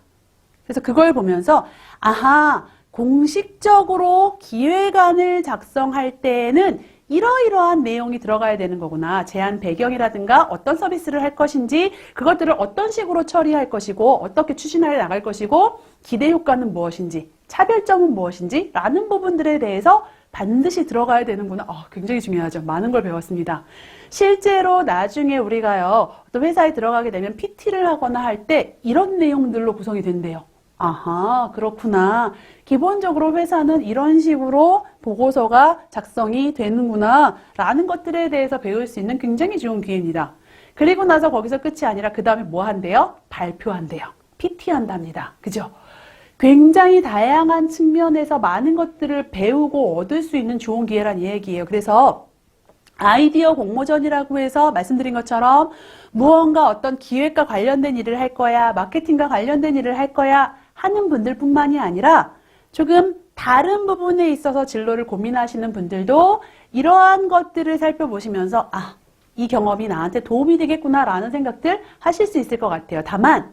그래서 그걸 보면서 아하, 공식적으로 기획안을 작성할 때에는 이러이러한 내용이 들어가야 되는 거구나. 제안 배경이라든가 어떤 서비스를 할 것인지 그것들을 어떤 식으로 처리할 것이고 어떻게 추진해 나갈 것이고 기대 효과는 무엇인지 차별점은 무엇인지 라는 부분들에 대해서 반드시 들어가야 되는구나. 굉장히 중요하죠. 많은 걸 배웠습니다. 실제로 나중에 우리가요. 또 회사에 들어가게 되면 PT를 하거나 할 때 이런 내용들로 구성이 된대요. 아하, 그렇구나. 기본적으로 회사는 이런 식으로 보고서가 작성이 되는구나 라는 것들에 대해서 배울 수 있는 굉장히 좋은 기회입니다. 그리고 나서 거기서 끝이 아니라 그 다음에 뭐 한대요? 발표한대요. PT 한답니다. 그죠? 굉장히 다양한 측면에서 많은 것들을 배우고 얻을 수 있는 좋은 기회란 얘기예요. 그래서 아이디어 공모전이라고 해서 말씀드린 것처럼 무언가 어떤 기획과 관련된 일을 할 거야, 마케팅과 관련된 일을 할 거야 하는 분들뿐만이 아니라 조금 다른 부분에 있어서 진로를 고민하시는 분들도 이러한 것들을 살펴보시면서 이 경험이 나한테 도움이 되겠구나라는 생각들 하실 수 있을 것 같아요. 다만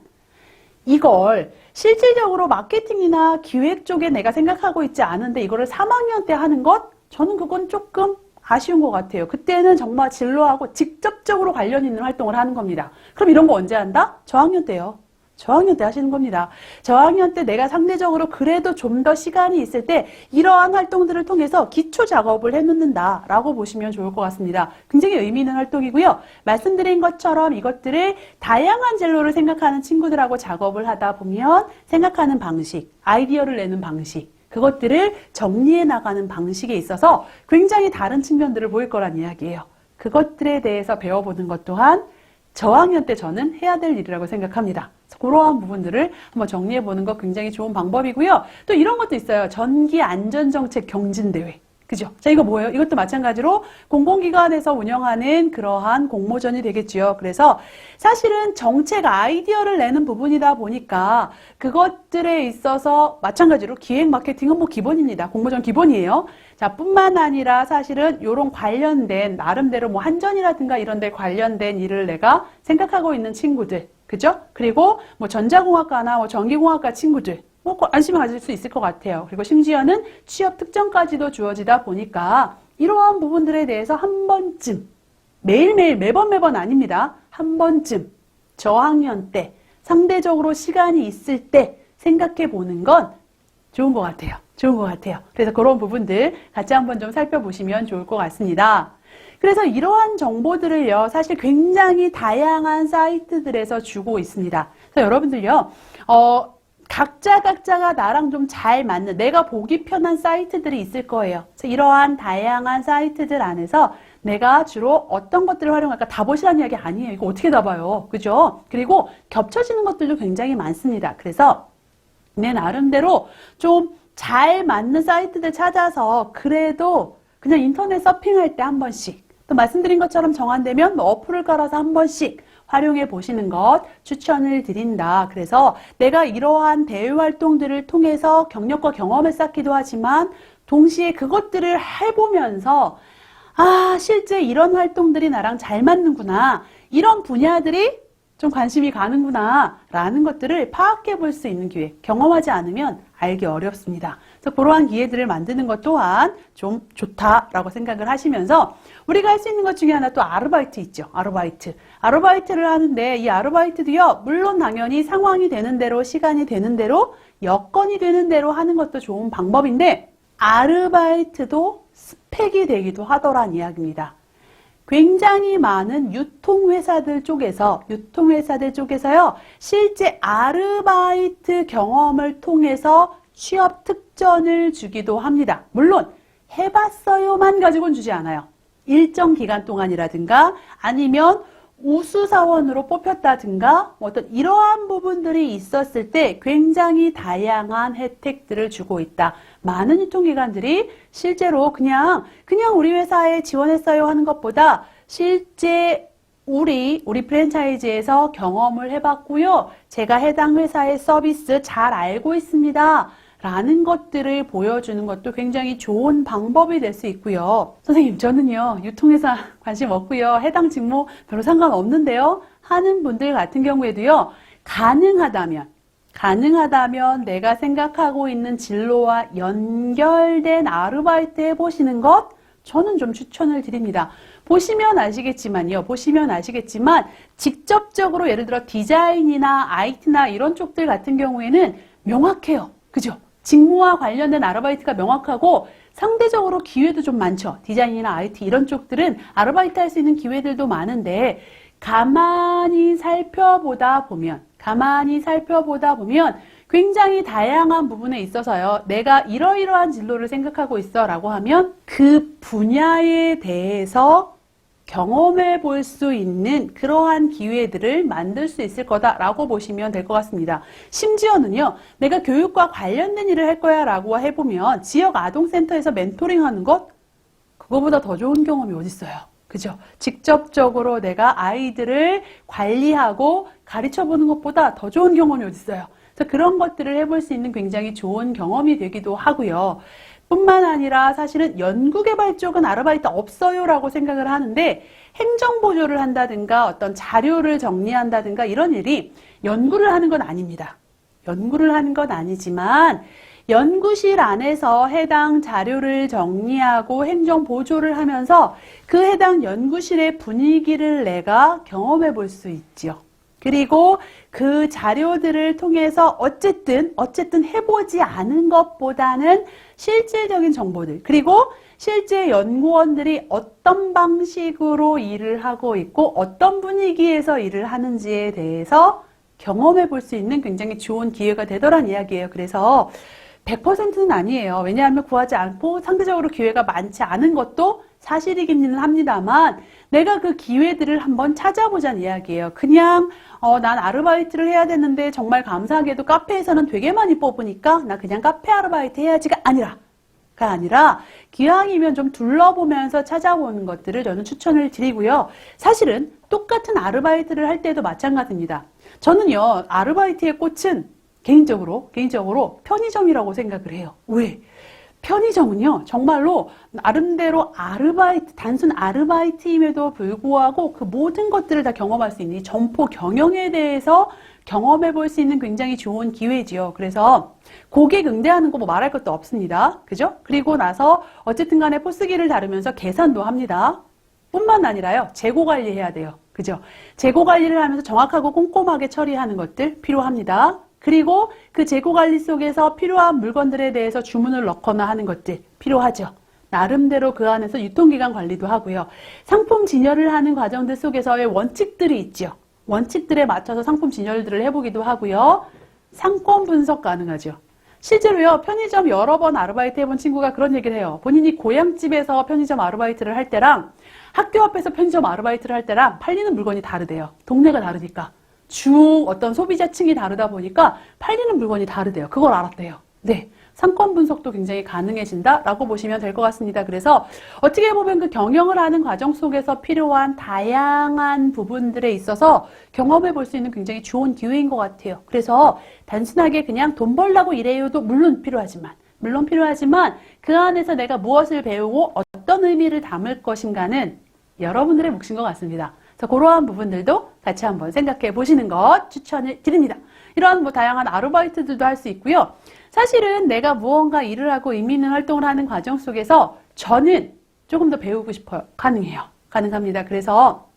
이걸 실질적으로 마케팅이나 기획 쪽에 내가 생각하고 있지 않은데 이거를 3학년 때 하는 것? 저는 그건 조금 아쉬운 것 같아요. 그때는 정말 진로하고 직접적으로 관련 있는 활동을 하는 겁니다. 그럼 이런 거 언제 한다? 저학년 때요. 저학년 때 하시는 겁니다. 저학년 때 내가 상대적으로 그래도 좀 더 시간이 있을 때 이러한 활동들을 통해서 기초 작업을 해놓는다라고 보시면 좋을 것 같습니다. 굉장히 의미 있는 활동이고요. 말씀드린 것처럼 이것들을 다양한 진로를 생각하는 친구들하고 작업을 하다 보면 생각하는 방식, 아이디어를 내는 방식, 그것들을 정리해 나가는 방식에 있어서 굉장히 다른 측면들을 보일 거란 이야기예요. 그것들에 대해서 배워보는 것 또한 저학년 때 저는 해야 될 일이라고 생각합니다. 그러한 부분들을 한번 정리해 보는 거 굉장히 좋은 방법이고요. 또 이런 것도 있어요. 전기 안전정책 경진대회. 그죠? 자, 이거 뭐예요? 이것도 마찬가지로 공공기관에서 운영하는 그러한 공모전이 되겠죠. 그래서 사실은 정책 아이디어를 내는 부분이다 보니까 그것들에 있어서 마찬가지로 기획 마케팅은 뭐 기본입니다. 공모전 기본이에요. 자, 뿐만 아니라 사실은 요런 관련된 나름대로 뭐 한전이라든가 이런 데 관련된 일을 내가 생각하고 있는 친구들. 그죠? 그리고 뭐 전자공학과나 뭐 전기공학과 친구들. 뭐 관심을 가질 수 있을 것 같아요. 그리고 심지어는 취업 특정까지도 주어지다 보니까 이러한 부분들에 대해서 한 번쯤 매일매일 매번 아닙니다. 한 번쯤 저학년 때 상대적으로 시간이 있을 때 생각해 보는 건 좋은 것 같아요. 좋은 것 같아요. 그래서 그런 부분들 같이 한번 좀 살펴보시면 좋을 것 같습니다. 그래서 이러한 정보들을요, 사실 굉장히 다양한 사이트들에서 주고 있습니다. 그래서 여러분들요, 각자가 나랑 좀 잘 맞는, 내가 보기 편한 사이트들이 있을 거예요. 그래서 이러한 다양한 사이트들 안에서 내가 주로 어떤 것들을 활용할까 다 보시라는 이야기 아니에요. 이거 어떻게 다 봐요. 그죠? 그리고 겹쳐지는 것들도 굉장히 많습니다. 그래서 내 나름대로 좀 잘 맞는 사이트들 찾아서 그래도 그냥 인터넷 서핑할 때 한 번씩, 또 말씀드린 것처럼 정한되면 뭐 어플을 깔아서 한 번씩 활용해 보시는 것 추천을 드린다. 그래서 내가 이러한 대외 활동들을 통해서 경력과 경험을 쌓기도 하지만 동시에 그것들을 해보면서 실제 이런 활동들이 나랑 잘 맞는구나. 이런 분야들이 좀 관심이 가는구나 라는 것들을 파악해 볼 수 있는 기회. 경험하지 않으면 알기 어렵습니다. 그래서 그러한 기회들을 만드는 것 또한 좀 좋다라고 생각을 하시면서 우리가 할 수 있는 것 중에 하나 또 아르바이트 있죠. 아르바이트를 하는데 이 아르바이트도요. 물론 당연히 상황이 되는 대로 시간이 되는 대로 여건이 되는 대로 하는 것도 좋은 방법인데 아르바이트도 스펙이 되기도 하더란 이야기입니다. 굉장히 많은 유통회사들 쪽에서요, 실제 아르바이트 경험을 통해서 취업 특전을 주기도 합니다. 물론, 해봤어요만 가지고는 주지 않아요. 일정 기간 동안이라든가 아니면 우수사원으로 뽑혔다든가 어떤 이러한 부분들이 있었을 때 굉장히 다양한 혜택들을 주고 있다. 많은 유통기관들이 실제로 그냥 우리 회사에 지원했어요 하는 것보다 실제 우리 프랜차이즈에서 경험을 해봤고요. 제가 해당 회사의 서비스 잘 알고 있습니다. 라는 것들을 보여주는 것도 굉장히 좋은 방법이 될 수 있고요. 선생님, 저는요, 유통회사 관심 없고요. 해당 직무 별로 상관없는데요. 하는 분들 같은 경우에도요, 가능하다면 내가 생각하고 있는 진로와 연결된 아르바이트 해보시는 것, 저는 좀 추천을 드립니다. 보시면 아시겠지만 직접적으로 예를 들어 디자인이나 IT나 이런 쪽들 같은 경우에는 명확해요. 그죠? 직무와 관련된 아르바이트가 명확하고 상대적으로 기회도 좀 많죠. 디자인이나 IT 이런 쪽들은 아르바이트 할 수 있는 기회들도 많은데 가만히 살펴보다 보면 굉장히 다양한 부분에 있어서요. 내가 이러이러한 진로를 생각하고 있어 라고 하면 그 분야에 대해서 경험해 볼 수 있는 그러한 기회들을 만들 수 있을 거다라고 보시면 될 것 같습니다. 심지어는요, 내가 교육과 관련된 일을 할 거야 라고 해보면 지역 아동센터에서 멘토링 하는 것, 그거보다 더 좋은 경험이 어딨어요. 그죠? 직접적으로 내가 아이들을 관리하고 가르쳐 보는 것보다 더 좋은 경험이 어딨어요. 그래서 그런 것들을 해볼 수 있는 굉장히 좋은 경험이 되기도 하고요. 뿐만 아니라 사실은 연구개발 쪽은 아르바이트 없어요 라고 생각을 하는데 행정보조를 한다든가 어떤 자료를 정리한다든가 이런 일이 연구를 하는 건 아닙니다. 연구를 하는 건 아니지만 연구실 안에서 해당 자료를 정리하고 행정보조를 하면서 그 해당 연구실의 분위기를 내가 경험해 볼 수 있지요. 그리고 그 자료들을 통해서 어쨌든 해보지 않은 것보다는 실질적인 정보들, 그리고 실제 연구원들이 어떤 방식으로 일을 하고 있고 어떤 분위기에서 일을 하는지에 대해서 경험해 볼 수 있는 굉장히 좋은 기회가 되더란 이야기예요. 그래서 100%는 아니에요. 왜냐하면 구하지 않고 상대적으로 기회가 많지 않은 것도 사실이기는 합니다만 내가 그 기회들을 한번 찾아보자는 이야기예요. 그냥 난 아르바이트를 해야 되는데 정말 감사하게도 카페에서는 되게 많이 뽑으니까 나 그냥 카페 아르바이트 해야지가 아니라 아니라 기왕이면 좀 둘러보면서 찾아보는 것들을 저는 추천을 드리고요. 사실은 똑같은 아르바이트를 할 때도 마찬가지입니다. 저는요, 아르바이트의 꽃은 개인적으로 편의점이라고 생각을 해요. 왜? 편의점은요, 정말로 나름대로 단순 아르바이트임에도 불구하고 그 모든 것들을 다 경험할 수 있는 이 점포 경영에 대해서 경험해 볼 수 있는 굉장히 좋은 기회지요. 그래서 고객 응대하는 거 뭐 말할 것도 없습니다. 그죠? 그리고 나서 어쨌든 간에 포스기를 다루면서 계산도 합니다. 뿐만 아니라요, 재고 관리해야 돼요. 그죠? 재고 관리를 하면서 정확하고 꼼꼼하게 처리하는 것들 필요합니다. 그리고 그 재고 관리 속에서 필요한 물건들에 대해서 주문을 넣거나 하는 것들 필요하죠. 나름대로 그 안에서 유통기간 관리도 하고요. 상품 진열을 하는 과정들 속에서의 원칙들이 있죠. 원칙들에 맞춰서 상품 진열들을 해보기도 하고요. 상권 분석 가능하죠. 실제로요, 편의점 여러 번 아르바이트 해본 친구가 그런 얘기를 해요. 본인이 고향집에서 편의점 아르바이트를 할 때랑 학교 앞에서 편의점 아르바이트를 할 때랑 팔리는 물건이 다르대요. 동네가 다르니까. 어떤 소비자층이 다르다 보니까 팔리는 물건이 다르대요. 그걸 알았대요. 네. 상권 분석도 굉장히 가능해진다라고 보시면 될 것 같습니다. 그래서 어떻게 보면 그 경영을 하는 과정 속에서 필요한 다양한 부분들에 있어서 경험해 볼 수 있는 굉장히 좋은 기회인 것 같아요. 그래서 단순하게 그냥 돈 벌려고 일해요도 물론 필요하지만 그 안에서 내가 무엇을 배우고 어떤 의미를 담을 것인가는 여러분들의 몫인 것 같습니다. 그래서 그러한 부분들도 같이 한번 생각해 보시는 것 추천을 드립니다. 이런 다양한 아르바이트들도 할 수 있고요. 사실은 내가 무언가 일을 하고 의미 있는 활동을 하는 과정 속에서 저는 조금 더 배우고 싶어요. 가능해요. 가능합니다. 그래서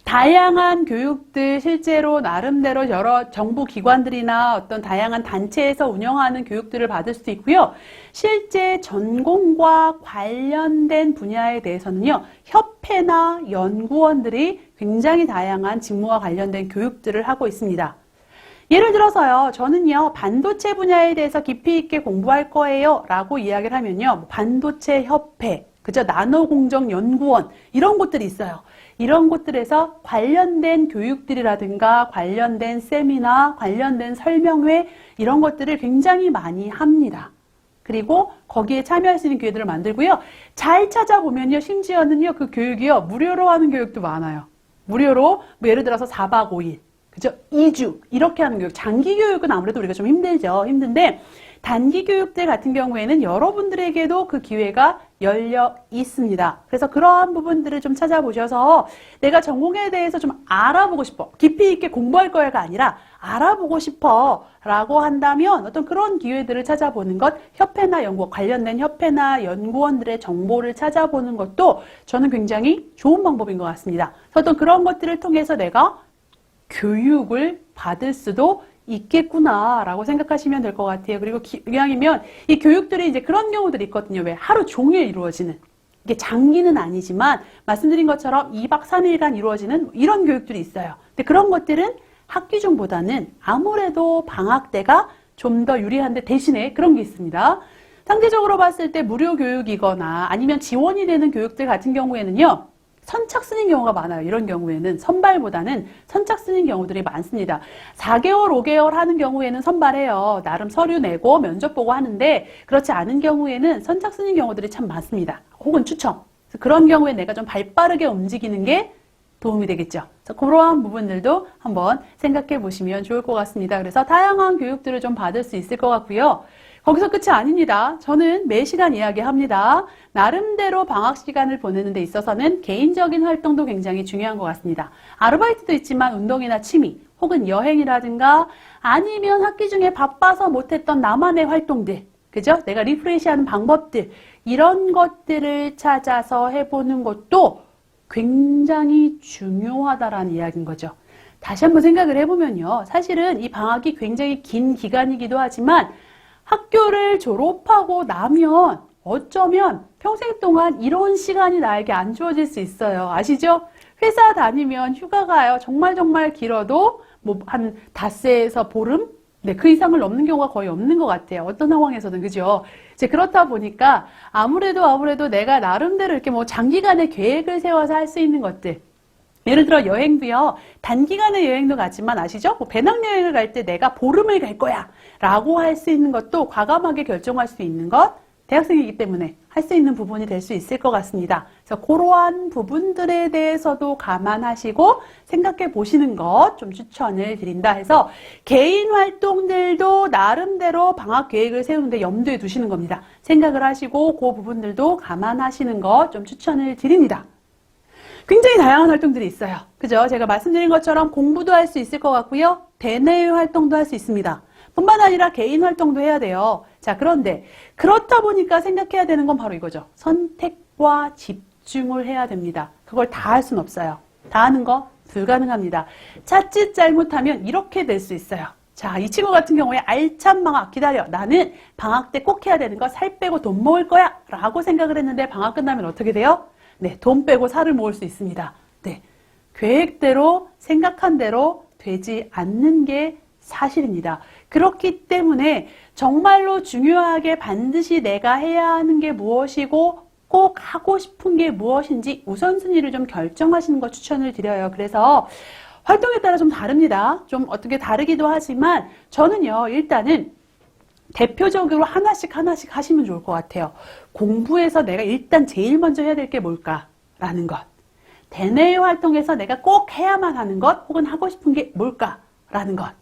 다양한 교육들 실제로 나름대로 여러 정부 기관들이나 어떤 다양한 단체에서 운영하는 교육들을 받을 수도 있고요. 실제 전공과 관련된 분야에 대해서는요, 협회나 연구원들이 굉장히 다양한 직무와 관련된 교육들을 하고 있습니다. 예를 들어서요, 저는요, 반도체 분야에 대해서 깊이 있게 공부할 거예요 라고 이야기를 하면요, 반도체 협회, 그죠? 나노공정연구원, 이런 곳들이 있어요. 이런 곳들에서 관련된 교육들이라든가 관련된 세미나, 관련된 설명회, 이런 것들을 굉장히 많이 합니다. 그리고 거기에 참여할 수 있는 기회들을 만들고요. 잘 찾아보면요, 심지어는요, 그 교육이요, 무료로 하는 교육도 많아요. 무료로, 예를 들어서 4박 5일. 그죠? 2주 이렇게 하는 교육. 장기 교육은 아무래도 우리가 좀 힘든데 단기 교육들 같은 경우에는 여러분들에게도 그 기회가 열려 있습니다. 그래서 그러한 부분들을 좀 찾아보셔서 내가 전공에 대해서 좀 알아보고 싶어. 깊이 있게 공부할 거야가 아니라 알아보고 싶어 라고 한다면 어떤 그런 기회들을 찾아보는 것, 협회나 연구원, 관련된 협회나 연구원들의 정보를 찾아보는 것도 저는 굉장히 좋은 방법인 것 같습니다. 그래서 어떤 그런 것들을 통해서 내가 교육을 받을 수도 있겠구나라고 생각하시면 될 것 같아요. 그리고 이왕이면 이 교육들이 이제 그런 경우들이 있거든요. 왜? 하루 종일 이루어지는. 이게 장기는 아니지만 말씀드린 것처럼 2박 3일간 이루어지는 이런 교육들이 있어요. 근데 그런 것들은 학기 중보다는 아무래도 방학 때가 좀 더 유리한데 대신에 그런 게 있습니다. 상대적으로 봤을 때 무료 교육이거나 아니면 지원이 되는 교육들 같은 경우에는요. 선착순인 경우가 많아요. 이런 경우에는 선발보다는 선착순인 경우들이 많습니다. 4개월, 5개월 하는 경우에는 선발해요. 나름 서류 내고 면접 보고 하는데 그렇지 않은 경우에는 선착순인 경우들이 참 많습니다. 혹은 추첨. 그런 경우에 내가 좀 발빠르게 움직이는 게 도움이 되겠죠. 그래서 그러한 부분들도 한번 생각해 보시면 좋을 것 같습니다. 그래서 다양한 교육들을 좀 받을 수 있을 것 같고요. 거기서 끝이 아닙니다. 저는 매 시간 이야기합니다. 나름대로 방학 시간을 보내는 데 있어서는 개인적인 활동도 굉장히 중요한 것 같습니다. 아르바이트도 있지만 운동이나 취미, 혹은 여행이라든가 아니면 학기 중에 바빠서 못했던 나만의 활동들, 그죠? 내가 리프레시하는 방법들, 이런 것들을 찾아서 해보는 것도 굉장히 중요하다라는 이야기인 거죠. 다시 한번 생각을 해보면요. 사실은 이 방학이 굉장히 긴 기간이기도 하지만 학교를 졸업하고 나면 어쩌면 평생 동안 이런 시간이 나에게 안 주어질 수 있어요. 아시죠? 회사 다니면 휴가가요. 정말 길어도 한 닷새에서 보름? 네, 그 이상을 넘는 경우가 거의 없는 것 같아요. 어떤 상황에서든, 그죠? 이제 그렇다 보니까 아무래도 내가 나름대로 이렇게 장기간의 계획을 세워서 할 수 있는 것들. 예를 들어 여행도요. 단기간의 여행도 가지만 아시죠? 배낭여행을 갈 때 내가 보름을 갈 거야 라고 할 수 있는 것도 과감하게 결정할 수 있는 것 대학생이기 때문에 할 수 있는 부분이 될 수 있을 것 같습니다. 그래서 그러한 부분들에 대해서도 감안하시고 생각해 보시는 것 좀 추천을 드린다 해서 개인 활동들도 나름대로 방학 계획을 세우는데 염두에 두시는 겁니다. 생각을 하시고 그 부분들도 감안하시는 것 좀 추천을 드립니다. 굉장히 다양한 활동들이 있어요. 그죠? 제가 말씀드린 것처럼 공부도 할 수 있을 것 같고요. 대내외 활동도 할 수 있습니다. 뿐만 아니라 개인 활동도 해야 돼요. 자, 그런데 그렇다 보니까 생각해야 되는 건 바로 이거죠. 선택과 집중을 해야 됩니다. 그걸 다 할 수는 없어요. 다 하는 거 불가능합니다. 자칫 잘못하면 이렇게 될 수 있어요. 자, 이 친구 같은 경우에 알찬 방학 기다려. 나는 방학 때 꼭 해야 되는 거 살 빼고 돈 모을 거야. 라고 생각을 했는데 방학 끝나면 어떻게 돼요? 네, 돈 빼고 살을 모을 수 있습니다. 네, 계획대로 생각한 대로 되지 않는 게 사실입니다. 그렇기 때문에 정말로 중요하게 반드시 내가 해야 하는 게 무엇이고 꼭 하고 싶은 게 무엇인지 우선순위를 좀 결정하시는 거 추천을 드려요. 그래서 활동에 따라 좀 다릅니다. 좀 어떻게 다르기도 하지만 저는요, 일단은 대표적으로 하나씩 하시면 좋을 것 같아요. 공부에서 내가 일단 제일 먼저 해야 될 게 뭘까라는 것. 대내외 활동에서 내가 꼭 해야만 하는 것 혹은 하고 싶은 게 뭘까라는 것.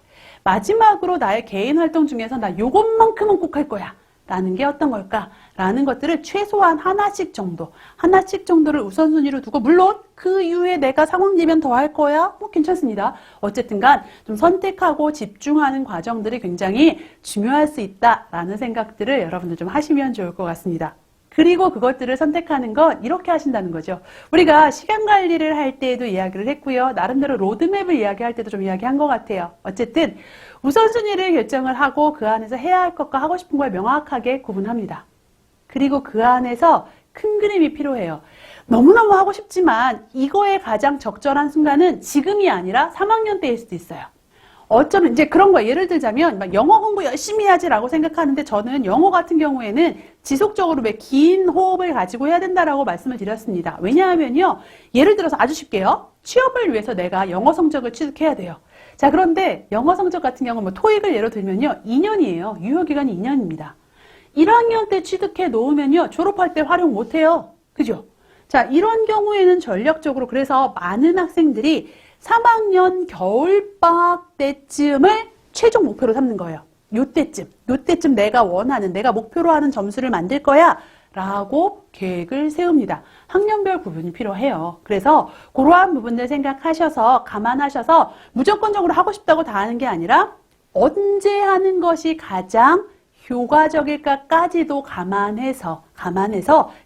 마지막으로 나의 개인 활동 중에서 나 요것만큼은 꼭 할 거야 라는 게 어떤 걸까라는 것들을 최소한 하나씩 정도를 우선순위로 두고, 물론 그 이후에 내가 상황 되면 더 할 거야 뭐 괜찮습니다. 어쨌든 간 좀 선택하고 집중하는 과정들이 굉장히 중요할 수 있다라는 생각들을 여러분들 좀 하시면 좋을 것 같습니다. 그리고 그것들을 선택하는 건 이렇게 하신다는 거죠. 우리가 시간 관리를 할 때에도 이야기를 했고요. 나름대로 로드맵을 이야기할 때도 좀 이야기한 것 같아요. 어쨌든 우선순위를 결정을 하고 그 안에서 해야 할 것과 하고 싶은 걸 명확하게 구분합니다. 그리고 그 안에서 큰 그림이 필요해요. 너무너무 하고 싶지만 이거에 가장 적절한 순간은 지금이 아니라 3학년 때일 수도 있어요. 어쩌면 이제 그런 거 예를 들자면 막 영어 공부 열심히 해야지라고 생각하는데 저는 영어 같은 경우에는 지속적으로 왜 긴 호흡을 가지고 해야 된다라고 말씀을 드렸습니다. 왜냐하면요. 예를 들어서 아주 쉽게요. 취업을 위해서 내가 영어 성적을 취득해야 돼요. 자, 그런데 영어 성적 같은 경우 뭐 토익을 예로 들면요. 2년이에요. 유효 기간이 2년입니다. 1학년 때 취득해 놓으면요. 졸업할 때 활용 못 해요. 그죠? 자, 이런 경우에는 전략적으로 그래서 많은 학생들이 3학년 겨울방학 때쯤을 최종 목표로 삼는 거예요. 요때쯤 내가 원하는, 내가 목표로 하는 점수를 만들 거야 라고 계획을 세웁니다. 학년별 구분이 필요해요. 그래서 그러한 부분들 생각하셔서 감안하셔서 무조건적으로 하고 싶다고 다 하는 게 아니라 언제 하는 것이 가장 효과적일까까지도 감안해서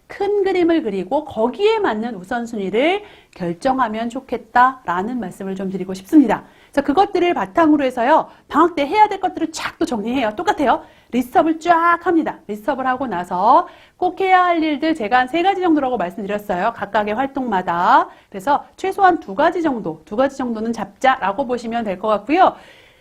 큰 그림을 그리고 거기에 맞는 우선순위를 결정하면 좋겠다라는 말씀을 좀 드리고 싶습니다. 그래서 그것들을 바탕으로 해서요. 방학 때 해야 될 것들을 쫙 또 정리해요. 똑같아요. 리스트업을 쫙 합니다. 리스트업을 하고 나서 꼭 해야 할 일들 제가 한 3가지 정도라고 말씀드렸어요. 각각의 활동마다. 그래서 최소한 2가지 정도는 잡자라고 보시면 될 것 같고요.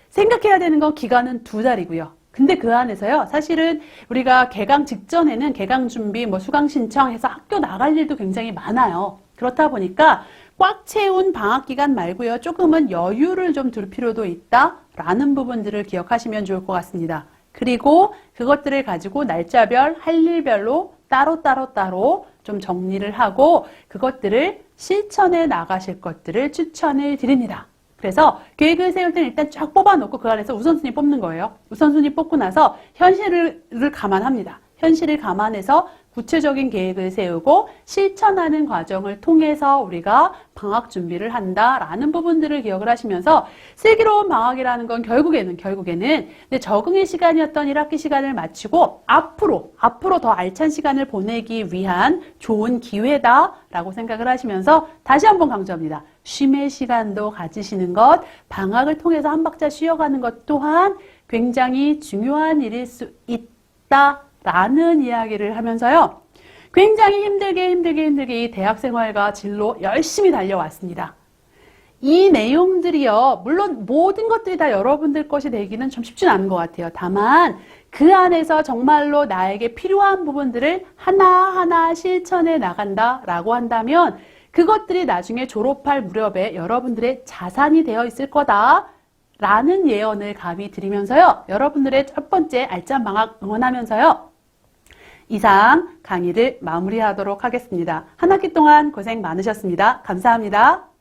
생각해야 되는 건 기간은 2달이고요. 근데 그 안에서요, 사실은 우리가 개강 직전에는 개강 준비, 수강 신청해서 학교 나갈 일도 굉장히 많아요. 그렇다 보니까 꽉 채운 방학 기간 말고요, 조금은 여유를 좀 둘 필요도 있다라는 부분들을 기억하시면 좋을 것 같습니다. 그리고 그것들을 가지고 날짜별, 할 일별로 따로 좀 정리를 하고 그것들을 실천해 나가실 것들을 추천을 드립니다. 그래서 계획을 세울 때는 일단 쫙 뽑아놓고 그 안에서 우선순위 뽑는 거예요. 우선순위 뽑고 나서 현실을 감안합니다. 현실을 감안해서 구체적인 계획을 세우고 실천하는 과정을 통해서 우리가 방학 준비를 한다라는 부분들을 기억을 하시면서 슬기로운 방학이라는 건 결국에는 적응의 시간이었던 1학기 시간을 마치고 앞으로 더 알찬 시간을 보내기 위한 좋은 기회다라고 생각을 하시면서 다시 한번 강조합니다. 쉼의 시간도 가지시는 것, 방학을 통해서 한 박자 쉬어가는 것 또한 굉장히 중요한 일일 수 있다라는 이야기를 하면서요. 굉장히 힘들게 이 대학생활과 진로 열심히 달려왔습니다. 이 내용들이요. 물론 모든 것들이 다 여러분들 것이 되기는 좀 쉽지는 않은 것 같아요. 다만 그 안에서 정말로 나에게 필요한 부분들을 하나하나 실천해 나간다라고 한다면 그것들이 나중에 졸업할 무렵에 여러분들의 자산이 되어 있을 거다라는 예언을 감히 드리면서요. 여러분들의 첫 번째 알찬 방학 응원하면서요. 이상 강의를 마무리하도록 하겠습니다. 한 학기 동안 고생 많으셨습니다. 감사합니다.